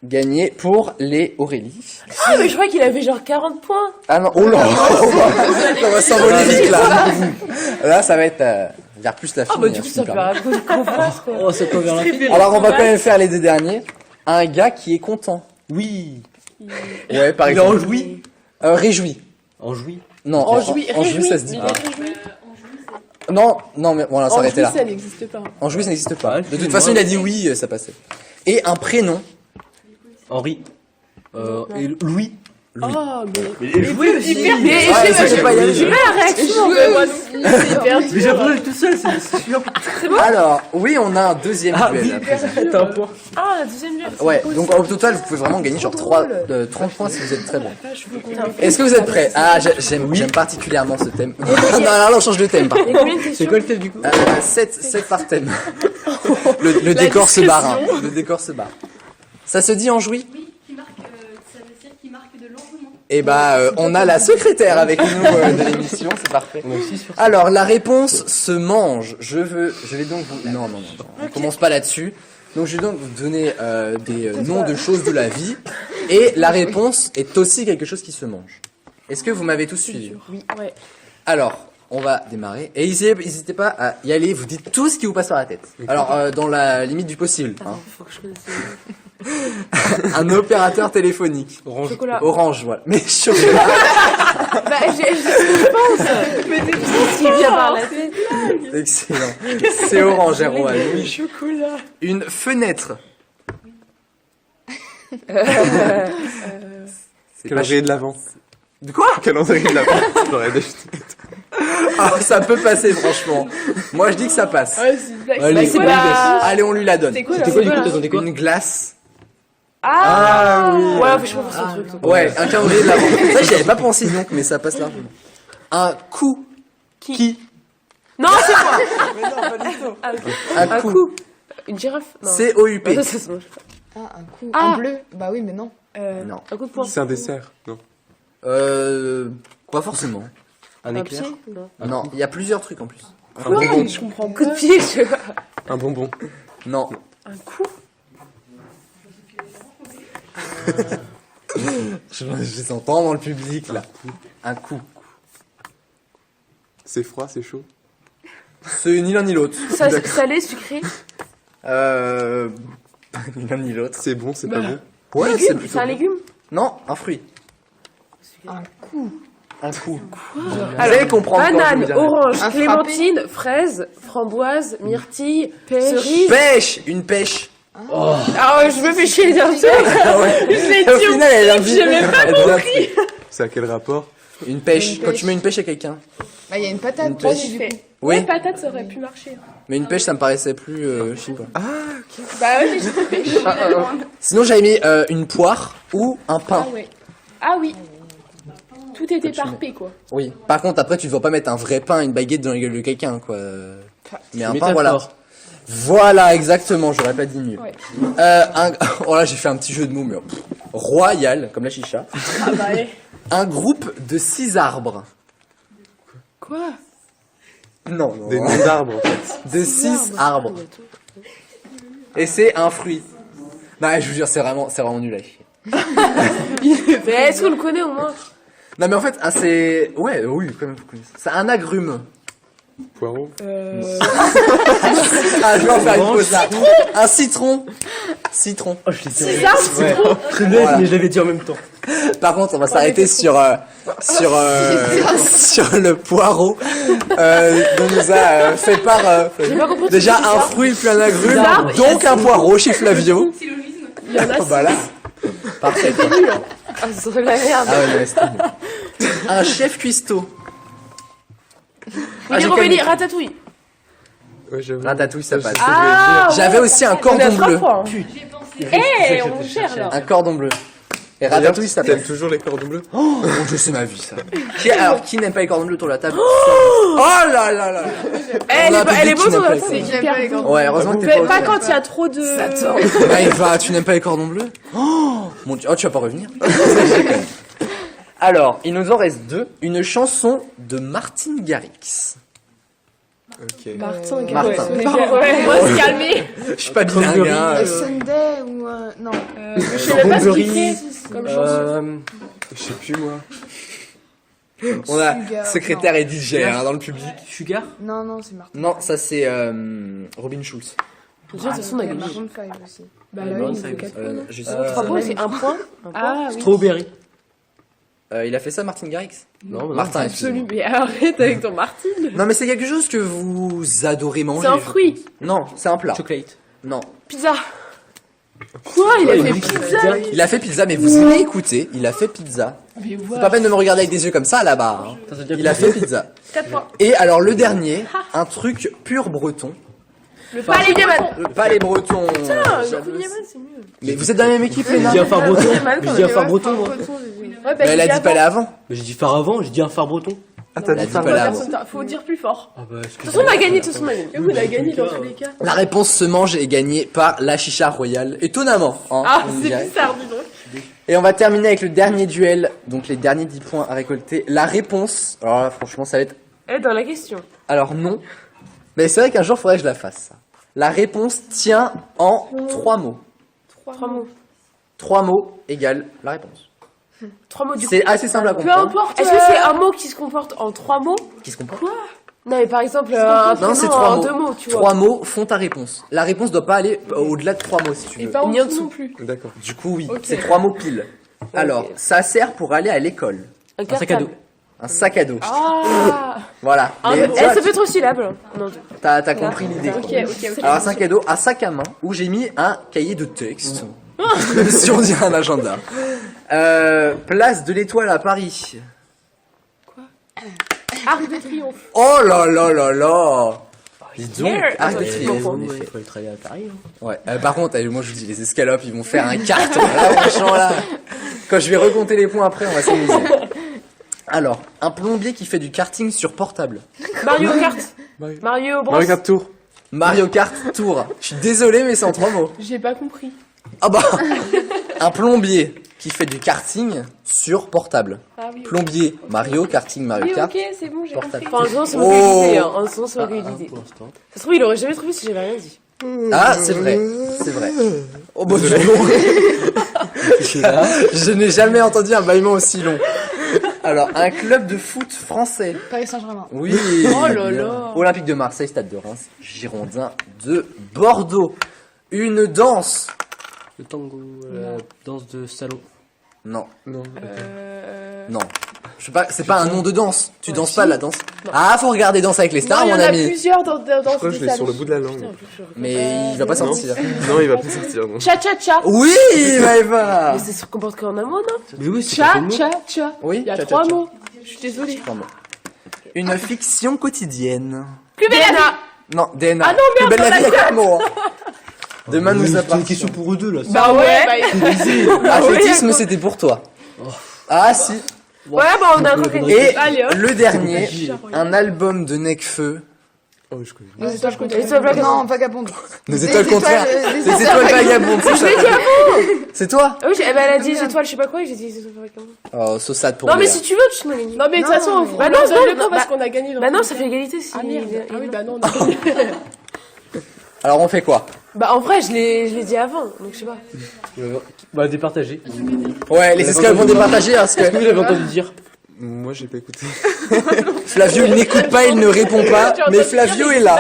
Speaker 1: gagnés pour les Aurélie.
Speaker 2: Ah, mais je crois qu'il avait genre 40 points.
Speaker 1: Ah non, oh là, ça va s'envoler vite là. Là ça va être vers plus la fin.
Speaker 2: Ah, bah du coup, ça fait un coup de confiance, quoi.
Speaker 5: Oh, ça peut vers la fin.
Speaker 1: Alors on va quand même faire les 2 derniers. Un gars qui est content.
Speaker 5: Oui.
Speaker 1: Ouais par
Speaker 5: Il est
Speaker 1: exemple.
Speaker 5: enjoui.
Speaker 1: Réjoui.
Speaker 5: Enjoui.
Speaker 1: Non,
Speaker 6: Enjoui,
Speaker 1: ça se dit
Speaker 6: mais
Speaker 1: pas.
Speaker 6: réjoui.
Speaker 1: Non, mais voilà, ça s'arrêtait là.
Speaker 6: Ça n'existe pas.
Speaker 1: Enjoui, ça n'existe pas.
Speaker 5: Ah,
Speaker 1: De toute
Speaker 5: excuse-moi.
Speaker 1: façon, il a dit oui, ça passait. Et un prénom.
Speaker 5: Henri. Et Louis.
Speaker 6: Oh, mais.
Speaker 5: Mais jouer aussi.
Speaker 6: Mais
Speaker 1: Ouais, ça, j'ai pas y aller.
Speaker 6: j'ai pas la réaction. Mais moi non plus, c'est hyper
Speaker 5: Mais
Speaker 6: dur.
Speaker 5: j'apprends tout seul, c'est sûr.
Speaker 1: Alors, oui, on a un deuxième
Speaker 5: Ah
Speaker 1: duel.
Speaker 5: oui,
Speaker 1: après.
Speaker 5: attends un point.
Speaker 6: Ah, la deuxième bière.
Speaker 1: Ouais, donc au total, vous pouvez vraiment gagner genre 30 points si vous êtes très bon.
Speaker 6: Je veux qu'on ait-
Speaker 1: Est-ce que vous êtes prêts? Ah, j'aime particulièrement ce thème. Non, là, on change de thème par contre.
Speaker 5: C'est quoi le thème du coup?
Speaker 1: 7 par thème. Le décor se barre. Hein. Le décor se barre. Ça se dit enjoui?
Speaker 9: Oui, qui marque, ça veut dire qui marque de l'engouement.
Speaker 1: Et bah, on a la secrétaire avec nous de l'émission, c'est parfait.
Speaker 5: On est aussi sur.
Speaker 1: Alors, la réponse se mange. Je vais donc vous... Non, on commence pas là-dessus. Donc, je vais donc vous donner des noms de choses de la vie. Et la réponse est aussi quelque chose qui se mange. Est-ce que vous m'avez tous suivi?
Speaker 6: Oui, ouais.
Speaker 1: Alors, on va démarrer. Et n'hésitez pas à y aller, vous dites tout ce qui vous passe par la tête. Alors, dans la limite du possible. Hein.
Speaker 6: Faut que je connaisse.
Speaker 1: Un opérateur téléphonique.
Speaker 5: Orange.
Speaker 6: Chocolat.
Speaker 1: Orange, voilà. Mais chocolat.
Speaker 6: Bah, j'ai ce que je pense. Mais t'es ce qui vient par la tête.
Speaker 1: Excellent. C'est orange, Erwan. Oui.
Speaker 6: Chocolat.
Speaker 1: Une fenêtre. C'est pas
Speaker 3: Calendrier de l'avant.
Speaker 1: De quoi?
Speaker 3: Calendrier de l'avant. J'aurais déjà jeté.
Speaker 1: Ah, ça peut passer, franchement. Moi, je dis que ça passe.
Speaker 6: Ouais, c'est une blague.
Speaker 5: Allez,
Speaker 6: Bah, c'est
Speaker 5: c'est
Speaker 6: pas-
Speaker 1: Allez, on lui la donne.
Speaker 6: C'est quoi,
Speaker 5: C'était
Speaker 6: là?
Speaker 5: quoi du coup? T'attendais quoi?
Speaker 1: Une glace.
Speaker 6: Ah ouais, je pense ce truc.
Speaker 1: Ouais, un calendrier de l'avant. Ça, j'y avais pas pensé, donc, mais ça passe largement. Un coup.
Speaker 6: Qui? Non, c'est moi.
Speaker 1: Un coup.
Speaker 6: Une girafe? Non.
Speaker 1: C-O-U-P.
Speaker 6: Ça se mange pas.
Speaker 4: Ah, un coup.
Speaker 6: Ah.
Speaker 4: Un bleu. Bah oui, mais non.
Speaker 1: Non.
Speaker 6: Un coup de poing.
Speaker 3: C'est un dessert. Non.
Speaker 1: Pas forcément.
Speaker 5: Un
Speaker 6: Un
Speaker 5: éclair.
Speaker 6: pied? Non.
Speaker 1: Non, il y a plusieurs trucs en plus.
Speaker 3: Un bonbon.
Speaker 6: Je comprends pas. Coup de pied, je vois.
Speaker 3: Un bonbon.
Speaker 1: Non.
Speaker 6: Un coup?
Speaker 1: Je les entends dans le public, là. Un coup.
Speaker 3: C'est froid, c'est chaud.
Speaker 1: C'est ni l'un ni l'autre.
Speaker 6: Salé, sucré?
Speaker 1: Ni l'un ni l'autre.
Speaker 3: C'est bon, c'est pas bon.
Speaker 1: Ouais, c'est
Speaker 6: Légume?
Speaker 1: plutôt
Speaker 6: C'est un
Speaker 1: bon.
Speaker 6: légume?
Speaker 1: Non, un fruit.
Speaker 4: Un coup.
Speaker 1: Un coup. Vous allez comprendre. quand je vais vous
Speaker 6: Banane,
Speaker 1: dire.
Speaker 6: orange,
Speaker 4: Un
Speaker 6: clémentine, fraise, framboise, myrtille, cerise.
Speaker 1: Pêche. Une pêche.
Speaker 6: Ah ouais, je me fais chier dire ça.
Speaker 1: Ah ouais.
Speaker 6: Je l'ai
Speaker 1: Au
Speaker 6: dit au
Speaker 1: final, elle a dit.
Speaker 6: j'ai même pas
Speaker 1: compris.
Speaker 3: C'est à quel rapport?
Speaker 1: Une pêche. Quand tu mets une pêche à quelqu'un.
Speaker 4: Bah, il y a une patate.
Speaker 1: Une pêche.
Speaker 2: Fait.
Speaker 1: Oui.
Speaker 2: Ouais, patate, ça aurait pu marcher.
Speaker 1: Mais une pêche, ça me paraissait plus. Je sais pas.
Speaker 2: Bah ouais, mais j'ai fait pêche.
Speaker 1: Sinon, j'avais mis une poire ou un pain.
Speaker 2: Ah ouais. Ah oui. Tout était parfait, quoi.
Speaker 1: Oui. Par contre, après, tu ne vas pas mettre un vrai pain, une baguette dans la gueule de quelqu'un, quoi. Mais un pain,
Speaker 5: Métaphore.
Speaker 1: voilà. Voilà, exactement. J'aurais pas dit mieux.
Speaker 2: Ouais.
Speaker 1: Oh là, j'ai fait un petit jeu de mots, mais royal, comme la chicha.
Speaker 2: Ah bah ouais.
Speaker 1: Un groupe de 6 arbres.
Speaker 2: Quoi?
Speaker 1: Non, non.
Speaker 3: Des noms d'arbres, en fait.
Speaker 1: De 6 arbres. Et c'est un fruit. Non, je vous jure, c'est vraiment nul à chier.
Speaker 2: Mais est-ce qu'on le connaît au moins?
Speaker 1: Non, mais en fait, c'est. Ouais, oui, quand même, vous connaissez. C'est un agrume.
Speaker 3: Poireau.
Speaker 1: Ah, je vais en faire une pause là. Un citron. Citron.
Speaker 5: Oh, je l'ai dit.
Speaker 2: C'est ça,
Speaker 5: Ouais. Très bête,
Speaker 1: Voilà.
Speaker 5: mais je l'avais dit en même temps.
Speaker 1: Par contre, on va s'arrêter sur le poireau dont nous a fait part
Speaker 2: J'ai pas compris.
Speaker 1: déjà un fruit puis un agrume, donc un poireau chez Flavio.
Speaker 9: Syllogisme.
Speaker 2: Il y en a
Speaker 1: Oh, bah là, parfait.
Speaker 2: Ah, ce serait la merde.
Speaker 1: Ah ouais, non, mais c'était nul. Un chef cuistot.
Speaker 2: Willy
Speaker 1: j'ai
Speaker 2: Rovelli,
Speaker 1: calmé.
Speaker 2: Ratatouille.
Speaker 3: Ouais, j'avoue.
Speaker 1: Ratatouille, ça passe.
Speaker 2: Ah,
Speaker 1: J'avais aussi un
Speaker 2: On a
Speaker 1: cordon
Speaker 2: 3
Speaker 1: bleu.
Speaker 2: points.
Speaker 9: J'ai pensé.
Speaker 2: Eh, on gère là.
Speaker 1: Un cordon bleu. Et
Speaker 3: D'ailleurs,
Speaker 1: Ratatouille, ça
Speaker 3: t'aimes
Speaker 1: passe.
Speaker 3: toujours les cordons bleus?
Speaker 1: Oh, Dieu, c'est ma vie, ça. Qui n'aime pas les cordons bleus autour de la table? Oh là là là.
Speaker 2: Elle
Speaker 1: On a un
Speaker 2: est
Speaker 1: public
Speaker 2: beau
Speaker 1: qui
Speaker 2: sur
Speaker 1: n'aime
Speaker 2: la
Speaker 1: pas
Speaker 2: table,
Speaker 1: les
Speaker 2: c'est hyper beau.
Speaker 1: Ouais, heureusement que t'es
Speaker 2: Mais
Speaker 1: pas
Speaker 2: pas
Speaker 1: au-
Speaker 2: quand il y a trop de... Attends.
Speaker 1: Maëva, tu n'aimes pas les cordons bleus? Oh, mon Dieu, oh, tu vas pas revenir. Alors, il nous en reste 2. Une chanson de Martine Garrix.
Speaker 3: Ok.
Speaker 2: Martin,
Speaker 1: Martin.
Speaker 2: Ouais, on va se calmer.
Speaker 1: Je suis pas bilingue, hein.
Speaker 4: Sunday ou... non.
Speaker 2: Je sais même pas ce qu'il fait comme chanson.
Speaker 3: Je sais plus, moi.
Speaker 1: On a
Speaker 4: Sugar,
Speaker 1: secrétaire et DJ hein, dans le public.
Speaker 5: Sugar.
Speaker 4: Non, non, c'est Martin.
Speaker 1: Non, ça c'est Robin Schulz.
Speaker 2: De toute façon, on a
Speaker 4: Il y a
Speaker 2: gagné.
Speaker 4: Maroon 5 aussi.
Speaker 2: Bah
Speaker 5: Ouais,
Speaker 2: oui,
Speaker 5: Maroon
Speaker 2: il faut
Speaker 5: cinq.
Speaker 2: 4
Speaker 1: Je sais
Speaker 5: Euh,
Speaker 1: pas.
Speaker 2: 3 points, c'est 1 point. Ah oui.
Speaker 5: Strawberry.
Speaker 1: Il a fait ça, Martine Garrix?
Speaker 5: Non,
Speaker 1: Martin,
Speaker 2: Absolument.
Speaker 1: excusez-moi.
Speaker 2: Mais arrête avec ton Martine.
Speaker 1: Non, mais c'est quelque chose que vous adorez manger.
Speaker 2: C'est un
Speaker 1: je
Speaker 2: fruit.
Speaker 1: pense. Non, c'est un plat.
Speaker 5: Chocolate.
Speaker 1: Non.
Speaker 2: Pizza. Quoi? Il a
Speaker 5: Ouais,
Speaker 2: fait
Speaker 5: il
Speaker 2: pizza?
Speaker 1: Il a fait pizza, mais vous aimez écouter, il a fait pizza.
Speaker 2: Mais
Speaker 1: C'est
Speaker 2: ouais.
Speaker 1: pas peine de me regarder avec des yeux comme ça là-bas. hein.
Speaker 5: Ça, ça veut dire
Speaker 1: Il a fait pizza.
Speaker 2: 4 points.
Speaker 1: Et alors le dernier, un truc pur breton.
Speaker 2: Le palais Yaman.
Speaker 1: Pas les bretons.
Speaker 2: Putain, le
Speaker 1: J'avoue.
Speaker 2: coup de Yaman, c'est mieux.
Speaker 1: Mais vous êtes dans la même équipe, les
Speaker 5: J'ai
Speaker 1: nains?
Speaker 5: dit un phare breton.
Speaker 2: Yaman,
Speaker 5: Mais j'ai dit un phare breton, moi.
Speaker 2: Ouais, bah,
Speaker 1: Mais elle a dit pas là avant.
Speaker 5: Mais j'ai dit phare avant, j'ai dit un phare breton.
Speaker 3: Ah, t'as
Speaker 1: Elle a
Speaker 3: dit
Speaker 1: dit
Speaker 3: ça.
Speaker 1: pas là avant.
Speaker 2: Faut dire plus fort.
Speaker 5: Ah bah,
Speaker 2: De toute façon, on a gagné, de toute façon, on a gagné. On a gagné dans tous les cas.
Speaker 1: La réponse se mange et est gagnée par la chicha royale. Étonnamment. Hein,
Speaker 2: Ah,
Speaker 1: on
Speaker 2: c'est
Speaker 1: dirait.
Speaker 2: bizarre, dis donc.
Speaker 1: Et on va terminer avec le dernier duel. Donc les derniers 10 points à récolter. La réponse. Alors là, franchement, ça va être.
Speaker 2: Eh, dans la question.
Speaker 1: Alors non. Mais c'est vrai qu'un jour, il faudrait que je la fasse. Ça. La réponse tient en 3 mots.
Speaker 2: 3 mots.
Speaker 1: 3 mots égale la réponse.
Speaker 2: 3 mots du coup.
Speaker 1: C'est assez simple à
Speaker 4: Peu
Speaker 1: comprendre.
Speaker 4: importe.
Speaker 2: Est-ce que c'est un mot qui se comporte en 3 mots?
Speaker 1: Qui se comprend?
Speaker 2: Non, mais par exemple, un
Speaker 1: Non, c'est
Speaker 2: prénom
Speaker 1: 3
Speaker 2: en
Speaker 1: mots.
Speaker 2: 2 mots, tu vois.
Speaker 1: 3 mots font ta réponse. La réponse doit pas aller au-delà de 3 mots si tu
Speaker 6: Et
Speaker 1: veux.
Speaker 6: pas en
Speaker 2: Ni en
Speaker 6: dessous
Speaker 2: dessous.
Speaker 6: non plus.
Speaker 3: D'accord.
Speaker 1: Du coup, oui,
Speaker 6: Ok.
Speaker 1: c'est 3 mots pile. Alors, ça sert pour aller à l'école.
Speaker 2: Un
Speaker 5: Un sac à dos.
Speaker 1: Un sac à dos.
Speaker 2: Ah.
Speaker 1: Voilà.
Speaker 2: Un
Speaker 1: Mais
Speaker 2: peu-
Speaker 1: tu vois,
Speaker 2: ça peut être aussi syllabes. Non,
Speaker 1: t'as compris l'idée.
Speaker 6: Ok, ok, ok.
Speaker 1: Alors, un sac à dos, un sac à main où j'ai mis un cahier de texte. Si on dirait un agenda. Place de l'Étoile à Paris.
Speaker 2: Arc de triomphe.
Speaker 1: Oh là là là là. Dis donc,
Speaker 2: Hier.
Speaker 1: Arc de
Speaker 2: Attends,
Speaker 1: Triomphe.
Speaker 5: En effet, il faut aller travailler à Paris. hein.
Speaker 1: Ouais. Par contre, moi je vous dis, les escalopes, ils vont faire un carton. Là, franchement, là. Quand je vais recompter les points après, on va s'amuser. Alors, un plombier qui fait du karting sur portable.
Speaker 2: Mario Kart.
Speaker 3: Mario-
Speaker 2: Mario Bros.
Speaker 3: Mario Kart Tour.
Speaker 1: Mario Kart Tour. Je suis désolé, mais c'est en 3 mots.
Speaker 6: J'ai pas compris.
Speaker 1: Ah bah, un plombier qui fait du karting sur portable.
Speaker 6: Ah oui.
Speaker 1: Plombier, Mario, karting, Mario
Speaker 6: Oui,
Speaker 1: Kart.
Speaker 6: ok, c'est bon, j'ai
Speaker 1: Portable.
Speaker 6: compris.
Speaker 2: Enfin, en ce moment, c'est
Speaker 1: Oh.
Speaker 2: moi qui ai l'idée. Hein. En ce moment, c'est moi qui ai l'idée.
Speaker 5: Pour l'instant.
Speaker 2: Ça se trouve, il aurait jamais trouvé si j'avais rien dit.
Speaker 1: Ah, c'est vrai, c'est vrai. Oh bah, dis donc. Je n'ai jamais entendu un bâillement aussi long. Alors, un club de foot français.
Speaker 4: Paris Saint-Germain.
Speaker 1: Oui.
Speaker 6: Oh là là.
Speaker 1: Olympique de Marseille, Stade de Reims, Girondins de Bordeaux. Une danse.
Speaker 5: Le tango, danse de salon.
Speaker 1: Non,
Speaker 3: Non.
Speaker 1: non. Je sais pas, c'est pas un nom de danse. Tu danses pas la danse. Ah, faut regarder Danse avec les stars,
Speaker 6: Non, il y
Speaker 1: mon
Speaker 6: en a
Speaker 1: ami.
Speaker 6: plusieurs dans
Speaker 3: Je crois que je
Speaker 6: ce
Speaker 3: l'ai sur le
Speaker 6: salon.
Speaker 3: bout de la langue.
Speaker 1: Mais il va pas
Speaker 3: Non.
Speaker 1: sortir.
Speaker 3: Non, il va plus sortir. Non.
Speaker 2: Cha-cha-cha.
Speaker 1: Oui, Maëva.
Speaker 2: Mais ça se comporte qu'en un mot, non?
Speaker 5: Mais oui, c'est
Speaker 6: Cha,
Speaker 5: pas fait de mots.
Speaker 6: cha, cha.
Speaker 1: Oui,
Speaker 6: Il y a
Speaker 1: cha, cha,
Speaker 6: 3
Speaker 1: cha.
Speaker 6: mots.
Speaker 2: Je suis désolée.
Speaker 1: Pardon. Une fiction quotidienne.
Speaker 2: Plus belle la vie.
Speaker 1: Non, DNA.
Speaker 2: Ah non,
Speaker 1: Plus
Speaker 2: merde,
Speaker 1: belle la vie, il y a 4 mots. hein. Demain nous
Speaker 5: C'est une
Speaker 1: appartient.
Speaker 5: question pour eux deux là.
Speaker 2: Bah ouais.
Speaker 1: Athlétisme, c'était pour toi. Ah si.
Speaker 2: Ouais, bah on a encore gagné.
Speaker 1: Et
Speaker 2: Allez, hop.
Speaker 1: le dernier, un album de Nekfeu.
Speaker 3: Oh, je connais.
Speaker 2: Les étoiles contre les étoiles
Speaker 4: Non, vagabonde.
Speaker 1: Des étoiles contraires.
Speaker 4: des
Speaker 1: Des étoiles vagabondes. c'est ça. C'est toi?
Speaker 2: Ah oui, elle a dit les étoiles, je sais pas quoi, et j'ai dit les étoiles vagabondes.
Speaker 1: Oh, saussade pour
Speaker 2: Non, mais
Speaker 1: Léa.
Speaker 2: si tu veux, tu m'as gagné.
Speaker 6: Non, mais de toute façon, on
Speaker 2: Bah non,
Speaker 6: donne le
Speaker 2: non,
Speaker 6: temps parce
Speaker 2: bah-
Speaker 6: qu'on a gagné. dans
Speaker 2: Bah
Speaker 6: tous
Speaker 2: non,
Speaker 6: les
Speaker 2: ça
Speaker 6: cas.
Speaker 2: fait égalité si.
Speaker 6: Ah merde. Ah oui, bah non. non.
Speaker 1: Alors on fait quoi?
Speaker 2: Bah en vrai, je l'ai dit avant, donc je sais pas.
Speaker 5: Bah, départager.
Speaker 1: Ouais, les esclaves vont départager parce
Speaker 5: Qu'est-ce que
Speaker 1: que
Speaker 5: vous avez entendu dire?
Speaker 3: Moi, j'ai pas écouté.
Speaker 1: Flavio il n'écoute pas, il ne répond pas, mais Flavio est là.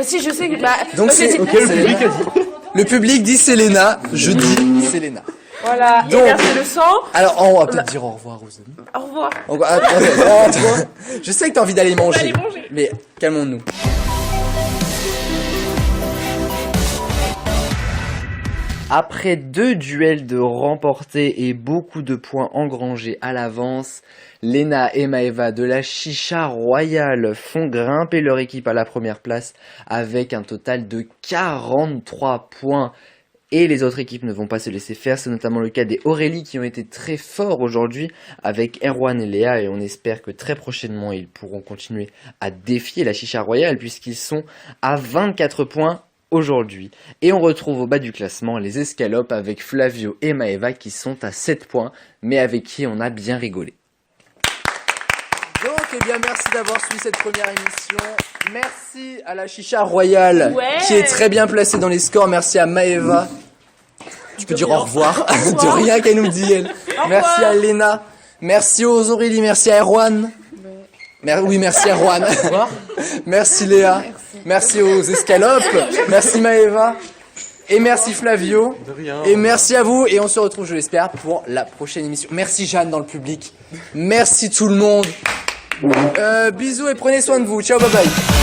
Speaker 2: Si, je sais que. Bah,
Speaker 1: Donc
Speaker 2: moi, j'ai
Speaker 1: c'est
Speaker 2: dit-
Speaker 1: ok, le public a dit. Le public dit Selena, je dis Selena.
Speaker 2: Voilà,
Speaker 1: Donc-
Speaker 2: et verser le sang.
Speaker 1: Alors on va peut-être dire au revoir aux amis.
Speaker 2: Au revoir.
Speaker 1: Attends. Je sais que t'as envie d'aller manger, mais calmons-nous. Après 2 duels de remportés et beaucoup de points engrangés à l'avance, Léna et Maëva de la Chicha Royale font grimper leur équipe à la première place avec un total de 43 points. Et les autres équipes ne vont pas se laisser faire, c'est notamment le cas des Aurélie qui ont été très forts aujourd'hui avec Erwan et Léa, et on espère que très prochainement ils pourront continuer à défier la Chicha Royale puisqu'ils sont à 24 points aujourd'hui. Et on retrouve au bas du classement les Escalopes avec Flavio et Maëva qui sont à 7 points, mais avec qui on a bien rigolé. Donc, eh bien, merci d'avoir suivi cette première émission. Merci à la Chicha Royale, qui est très bien placée dans les scores. Merci à Maëva. Tu peux dire au revoir. De rien qu'elle nous dit, elle. Merci à Léna. Merci aux Aurélie. Merci à Erwan. Oui, merci à Erwan. Merci Léa. Merci aux Escalopes. Merci Maëva. Et merci Flavio.
Speaker 3: De rien.
Speaker 1: Et merci à vous. Et on se retrouve, je l'espère, pour la prochaine émission. Merci Jeanne dans le public. Merci tout le monde. Bisous et prenez soin de vous. Ciao, bye bye.